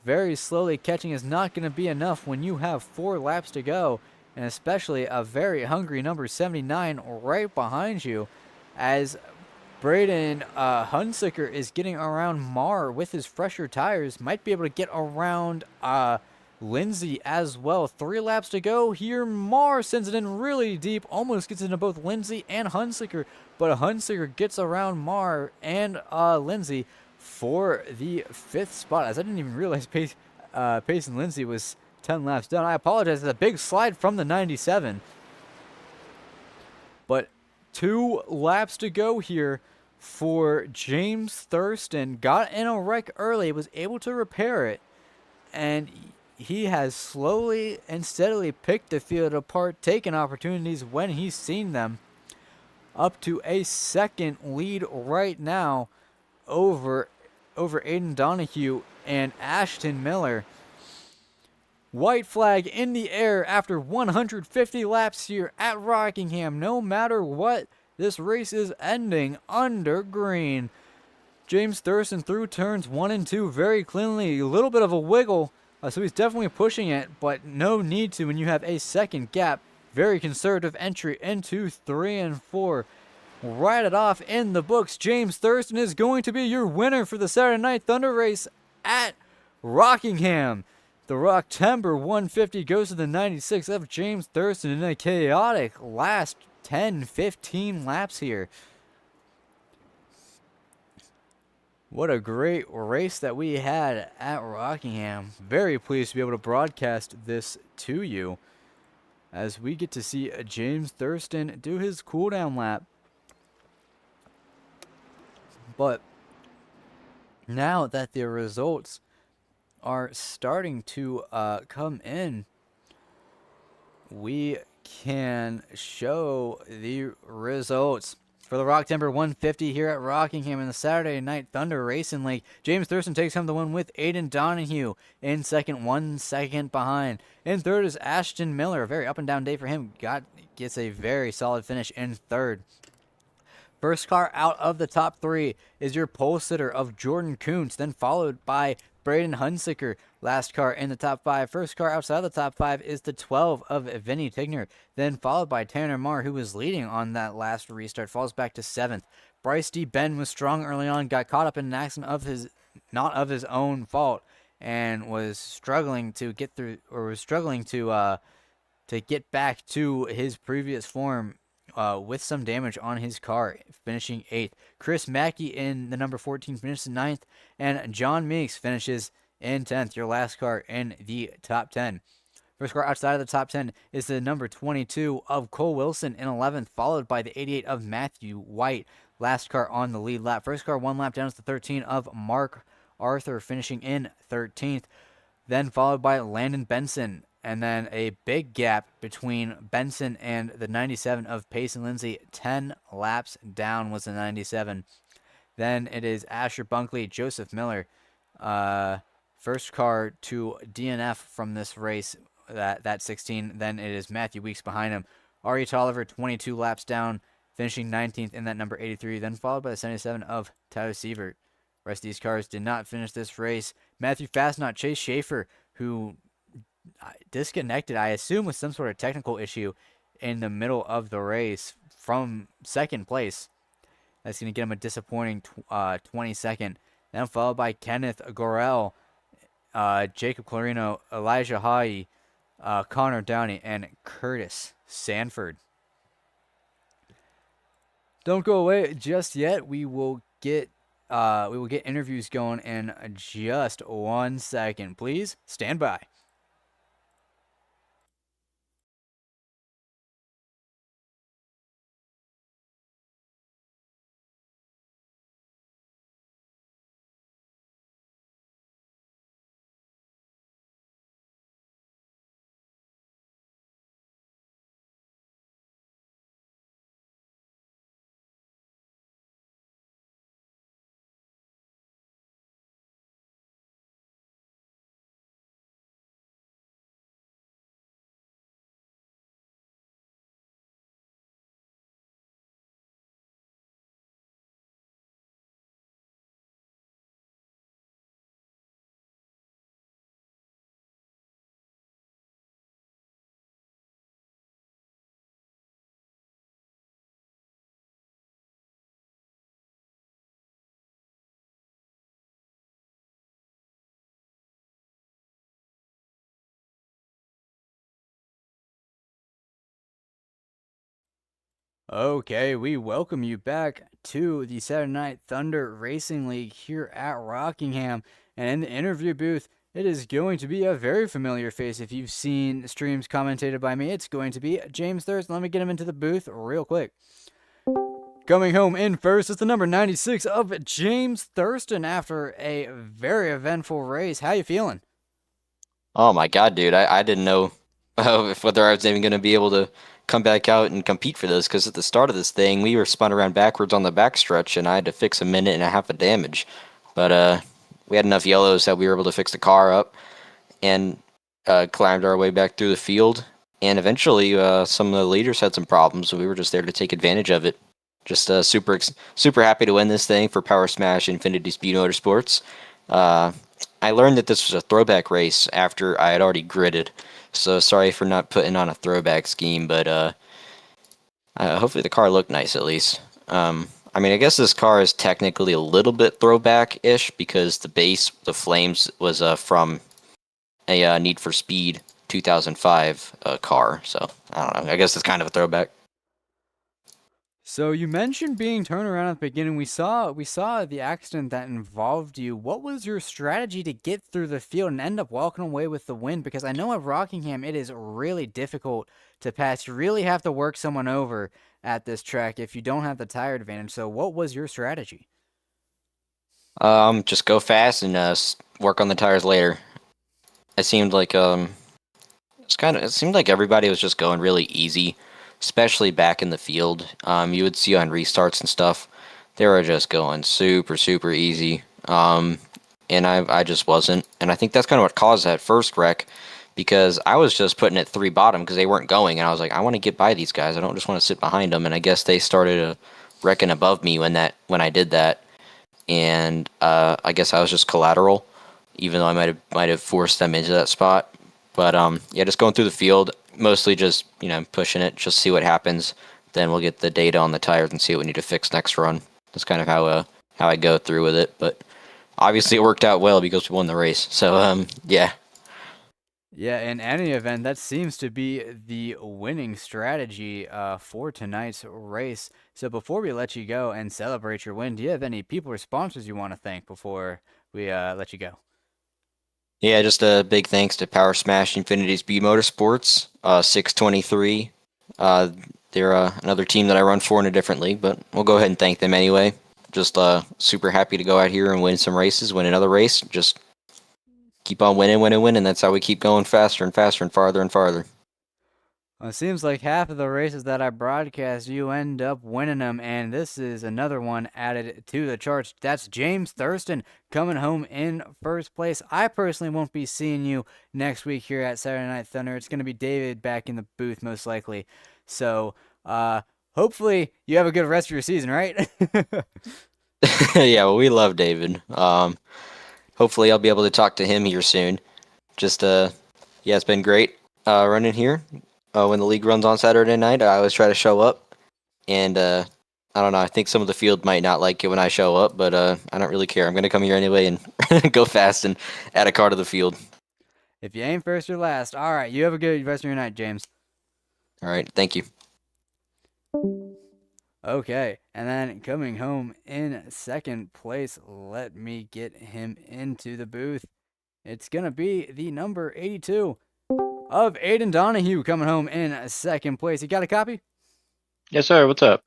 very slowly catching is not going to be enough when you have 4 laps to go, and especially a very hungry number 79 right behind you, as Braden Hunsaker is getting around Marr with his fresher tires. Might be able to get around Lindsay as well. 3 laps to go here. Marr sends it in really deep, almost gets into both Lindsay and Hunsaker, but Hunsaker gets around Marr and Lindsay for the 5th spot, as I didn't even realize Payson Lindsay was 10 laps down. I apologize. It's a big slide from the 97. But 2 laps to go here for James Thurston. Got in a wreck early, was able to repair it, and he has slowly and steadily picked the field apart, taking opportunities when he's seen them, up to a 2nd lead right now over Aiden Donahue and Ashton Miller. White flag in the air after 150 laps here at Rockingham. No matter what, this race is ending under green. James Thurston through turns 1 and 2 very cleanly. A little bit of a wiggle, so he's definitely pushing it, but no need to when you have a 2nd gap. Very conservative entry into 3 and 4. Write it off in the books. James Thurston is going to be your winner for the Saturday Night Thunder race at Rockingham. The Rocktember 150 goes to the 96 of James Thurston in a chaotic last 10-15 laps here. What a great race that we had at Rockingham. Very pleased to be able to broadcast this to you, as we get to see James Thurston do his cooldown lap. But now that the results are starting to come in, we can show the results. For the Rocktember 150 here at Rockingham in the Saturday Night Thunder Racing League, James Thurston takes home the win with Aiden Donahue in second, 1 second behind. In third is Ashton Miller. A very up and down day for him. Gets a very solid finish in third. First car out of the top three is your pole sitter of Jordan Kuntz, then followed by Braden Hunsicker. Last car in the top five. First car outside the top five is the 12 of Vinny Tigner, then followed by Tanner Marr, who was leading on that last restart, falls back to 7th. Bryce D. Ben was strong early on, got caught up in an accident of his, not of his own fault, and was struggling to get through, or was struggling to get back to his previous form with some damage on his car, finishing 8th. Chris Mackey in the number 14 finishes 9th, and John Meeks finishes in 10th, your last car in the top 10. First car outside of the top 10 is the number 22 of Cole Wilson in 11th, followed by the 88 of Matthew White, last car on the lead lap. First car one lap down is the 13 of Mark Arthur, finishing in 13th, then followed by Landon Benson. And then a big gap between Benson and the 97 of Payson Lindsay. 10 laps down was the 97. Then it is Asher Bunkley, Joseph Miller. First car to DNF from this race, that 16. Then it is Matthew Weeks behind him. Ari Tolliver, 22 laps down, finishing 19th in that number 83. Then followed by the 77 of Tyler Sievert. The rest of these cars did not finish this race. Matthew Fastnot, Chase Schaefer, who disconnected, I assume, with some sort of technical issue in the middle of the race from second place. That's going to get him a disappointing 22nd. Then followed by Kenneth Gorell, Jacob Clarino, Elijah Hawley, Connor Downey, and Curtis Sanford. Don't go away just yet. We will get interviews going in just 1 second. Please stand by. Okay, we welcome you back to the Saturday Night Thunder Racing League here at Rockingham. And in the interview booth, it is going to be a very familiar face. If you've seen streams commentated by me, it's going to be James Thurston. Let me get him into the booth real quick. Coming home in first is the number 96 of James Thurston after a very eventful race. How you feeling? Oh my God, dude. I didn't know whether I was even going to be able to come back out and compete for this, because at the start of this thing, we were spun around backwards on the backstretch, and I had to fix 1.5 minutes of damage. But we had enough yellows that we were able to fix the car up and climbed our way back through the field. And eventually, some of the leaders had some problems, so we were just there to take advantage of it. Just super happy to win this thing for Power Smash Infinity Speed Motorsports. I learned that this was a throwback race after I had already gridded, so sorry for not putting on a throwback scheme, but hopefully the car looked nice at least. I mean, I guess this car is technically a little bit throwback-ish because the base, the flames, was from a Need for Speed 2005 car, so I don't know. I guess it's kind of a throwback. So you mentioned being turned around at the beginning. We saw the accident that involved you. What was your strategy to get through the field and end up walking away with the win? Because I know at Rockingham it is really difficult to pass. You really have to work someone over at this track if you don't have the tire advantage. So what was your strategy? Just go fast and work on the tires later. It seemed like It seemed like everybody was just going really easy, especially back in the field. You would see on restarts and stuff, they were just going super, super easy. And I just wasn't. And I think that's kind of what caused that first wreck, because I was just putting it three bottom because they weren't going, and I was like, I want to get by these guys. I don't just want to sit behind them. And I guess they started wrecking above me when I did that, and I guess I was just collateral, even though I might have forced them into that spot. But yeah, just going through the field, mostly just pushing it, just see what happens. Then we'll get the data on the tires and see what we need to fix next run. That's kind of how I go through with it. But obviously, it worked out well because we won the race. So yeah. Yeah, in any event, that seems to be the winning strategy for tonight's race. So before we let you go and celebrate your win, do you have any people or sponsors you want to thank before we let you go? Yeah, just a big thanks to Power Smash Infinity's B Motorsports, 623. They're another team that I run for in a different league, but we'll go ahead and thank them anyway. Just super happy to go out here and win some races, win another race. Just keep on winning, winning, winning. That's how we keep going faster and faster and farther and farther. Well, it seems like half of the races that I broadcast, you end up winning them, and this is another one added to the charts. That's James Thurston coming home in first place. I personally won't be seeing you next week here at Saturday Night Thunder. It's going to be David back in the booth, most likely. So, hopefully you have a good rest of your season, right? Yeah, well, we love David. Hopefully I'll be able to talk to him here soon. Just yeah, it's been great running here. When the league runs on Saturday night, I always try to show up, and I don't know. I think some of the field might not like it when I show up, but I don't really care. I'm gonna come here anyway and go fast and add a car to the field. If you ain't first or last. All right, you have a good rest of your night, James. All right, thank you. Okay, and then coming home in second place, let me get him into the booth. It's going to be the number 82 of Aiden Donahue coming home in second place. You got a copy? Yes, sir. What's up?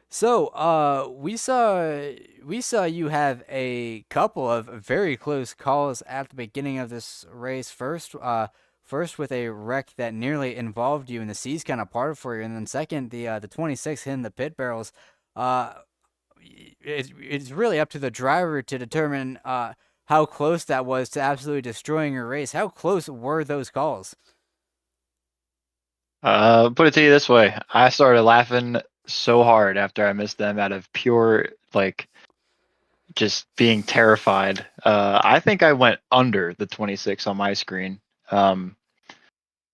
So, we saw you have a couple of very close calls at the beginning of this race. First with a wreck that nearly involved you, and the seas kind of parted for you, and then second, the 26 hitting the pit barrels. Uh, it's really up to the driver to determine how close that was to absolutely destroying your race. How close were those calls? Put it to you this way. I started laughing so hard after I missed them out of pure, like, just being terrified. I think I went under the 26 on my screen.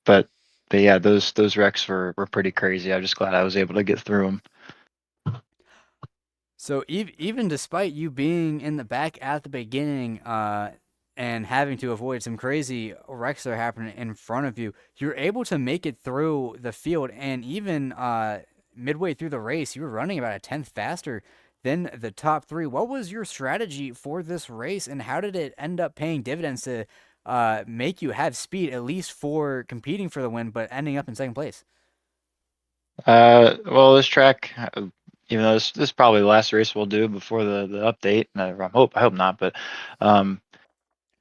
But yeah, those wrecks were pretty crazy. I'm just glad I was able to get through them. So even despite you being in the back at the beginning, and having to avoid some crazy wrecks that are happening in front of you, you're able to make it through the field, and even midway through the race, you were running about a tenth faster than the top three. What was your strategy for this race, and how did it end up paying dividends to make you have speed, at least for competing for the win, but ending up in second place? Well, this track, even though this is probably the last race we'll do before the update, and I hope not, but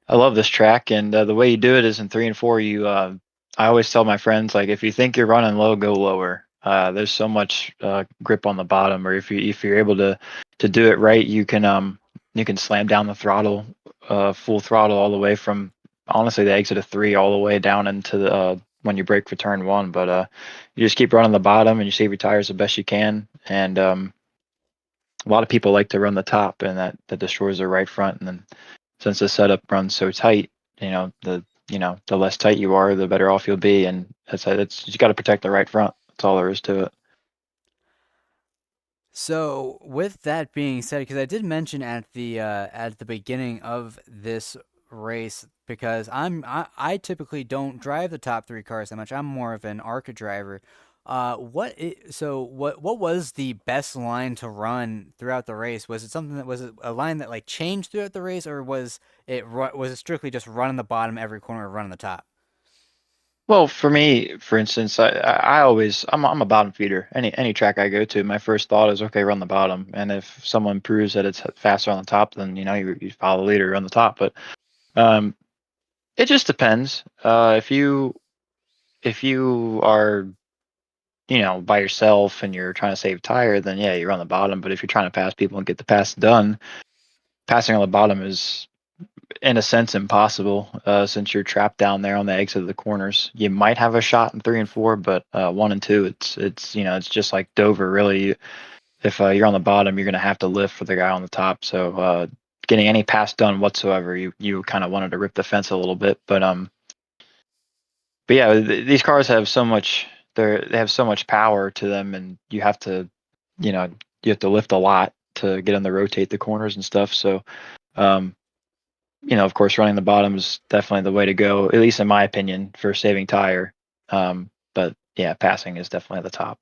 I love this track, and the way you do it is in 3 and 4. I always tell my friends, like, if you think you're running low, go lower. There's so much grip on the bottom, or if you're able to do it right, you can slam down the throttle, full throttle all the way from honestly the exit of 3 all the way down into the when you brake for turn 1. But you just keep running the bottom and you save your tires the best you can. And a lot of people like to run the top, and that destroys their right front. And then since the setup runs so tight, the less tight you are, the better off you'll be. And it's you got to protect the right front. That's all there is to it. So, with that being said, because I did mention at the beginning of this race, because I typically don't drive the top three cars that much. I'm more of an ARCA driver. What was the best line to run throughout the race? Was it a line that like changed throughout the race, or was it strictly just running the bottom every corner, running the top? Well, for me, for instance, I'm a bottom feeder. Any track I go to, my first thought is, okay, run the bottom. And if someone proves that it's faster on the top, then you follow the leader on the top. But um, it just depends. If you if you are, by yourself and you're trying to save tire, then yeah, you're on the bottom. But if you're trying to pass people and get the pass done, passing on the bottom is in a sense impossible, since you're trapped down there on the exit of the corners. You might have a shot in 3 and 4, but 1 and 2, it's just like Dover. Really, if you're on the bottom, you're going to have to lift for the guy on the top. So getting any pass done whatsoever, you kind of wanted to rip the fence a little bit. But yeah, these cars have so much. They have so much power to them, and you have to, lift a lot to get them to rotate the corners and stuff. So, of course, running the bottom is definitely the way to go, at least in my opinion, for saving tire. But yeah, passing is definitely at the top.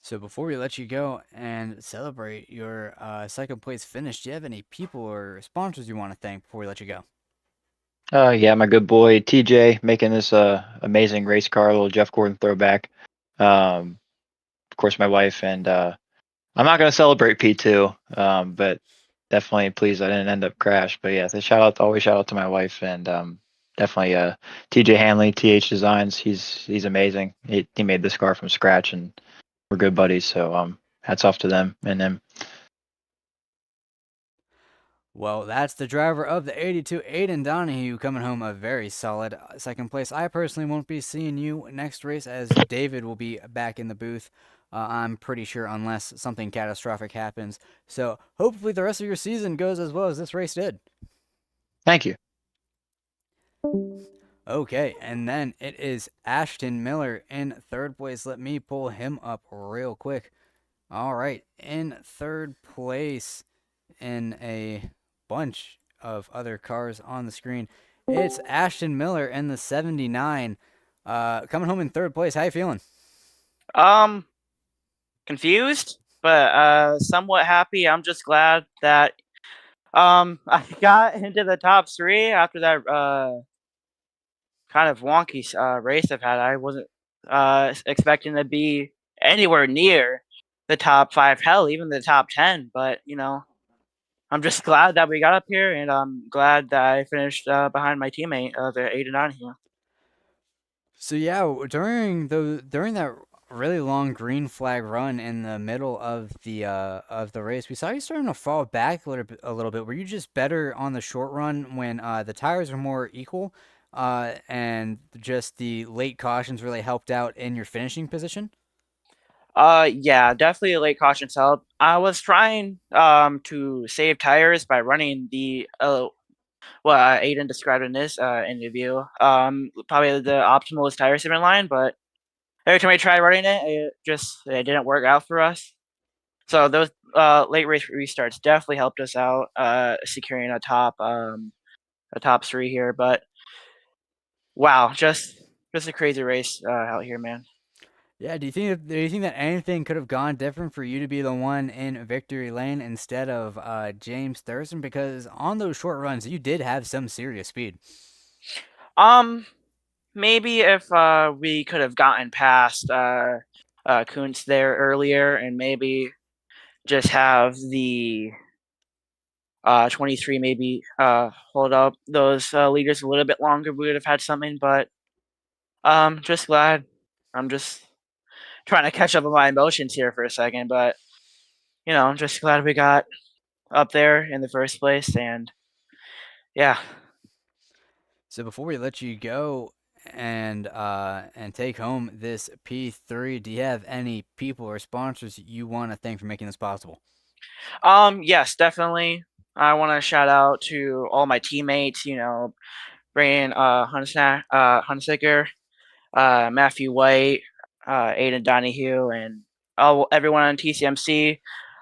So before we let you go and celebrate your second place finish, do you have any people or sponsors you want to thank before we let you go? Yeah, my good boy TJ making this amazing race car, a little Jeff Gordon throwback. Of course, my wife, and I'm not gonna celebrate P2, but definitely pleased I didn't end up crash. But yeah, always shout out to my wife, and definitely TJ Hanley, TH Designs. He's amazing. He made this car from scratch, and we're good buddies. So hats off to them and him. Well, that's the driver of the 82, Aiden Donahue, coming home a very solid second place. I personally won't be seeing you next race, as David will be back in the booth. I'm pretty sure, unless something catastrophic happens. So hopefully the rest of your season goes as well as this race did. Thank you. Okay, and then it is Ashton Miller in third place. Let me pull him up real quick. All right, in third place in a bunch of other cars on the screen, it's Ashton Miller in the 79, coming home in third place. How you feeling? Confused, but somewhat happy. I'm just glad that I got into the top 3 after that kind of wonky race I've had. I wasn't expecting to be anywhere near the top 5, hell, even the top 10. But I'm just glad that we got up here, and I'm glad that I finished behind my teammate, the 8 and 9 here. So yeah, during that really long green flag run in the middle of the race, we saw you starting to fall back a little bit. Were you just better on the short run when the tires were more equal, and just the late cautions really helped out in your finishing position? Yeah, definitely a late caution help. I was trying to save tires by running the Aiden described in this interview. Probably the optimalist tire saving line, but every time we tried running it, it didn't work out for us. So those late race restarts definitely helped us out, securing a top 3 here. But wow, just a crazy race out here, man. Yeah, do you think that anything could have gone different for you to be the one in victory lane instead of James Thurston? Because on those short runs, you did have some serious speed. Maybe if we could have gotten past Kuntz there earlier, and maybe just have the 23 maybe hold up those leaders a little bit longer, we would have had something. But just glad. I'm just trying to catch up on my emotions here for a second, but I'm just glad we got up there in the first place, and yeah. So before we let you go and take home this P3, do you have any people or sponsors you want to thank for making this possible? Yes, definitely. I want to shout out to all my teammates. Brandon Hunsaker, Matthew White, Aiden Donahue, and everyone on TCMC.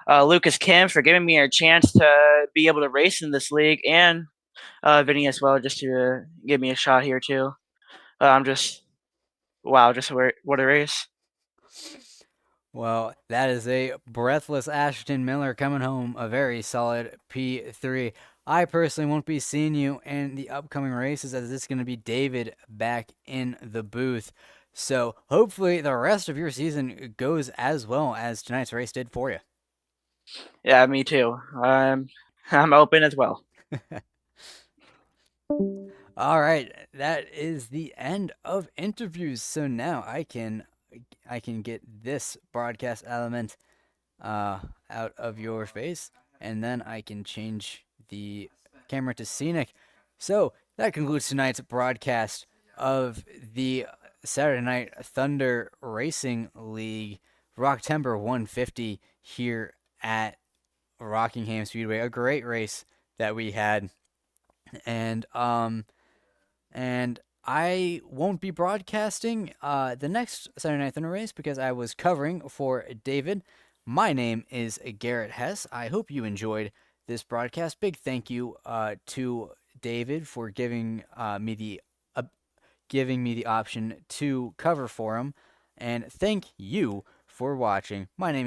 Lucas Kim for giving me a chance to be able to race in this league, and Vinny as well, just to give me a shot here too. I'm just wow, just what a race. Well, that is a breathless Ashton Miller coming home a very solid P3. I personally won't be seeing you in the upcoming races, as it's going to be David back in the booth. So hopefully the rest of your season goes as well as tonight's race did for you. Yeah, me too. I'm open as well. All right, that is the end of interviews. So now I can get this broadcast element out of your face, and then I can change the camera to scenic. So that concludes tonight's broadcast of the Saturday Night Thunder Racing League Rocktember 150 here at Rockingham Speedway. A great race that we had, and I won't be broadcasting the next Saturday Night Thunder race because I was covering for David. My name is Garrett Hess. I hope you enjoyed this broadcast. Big thank you to David for giving me the option to cover for him, and thank you for watching. My name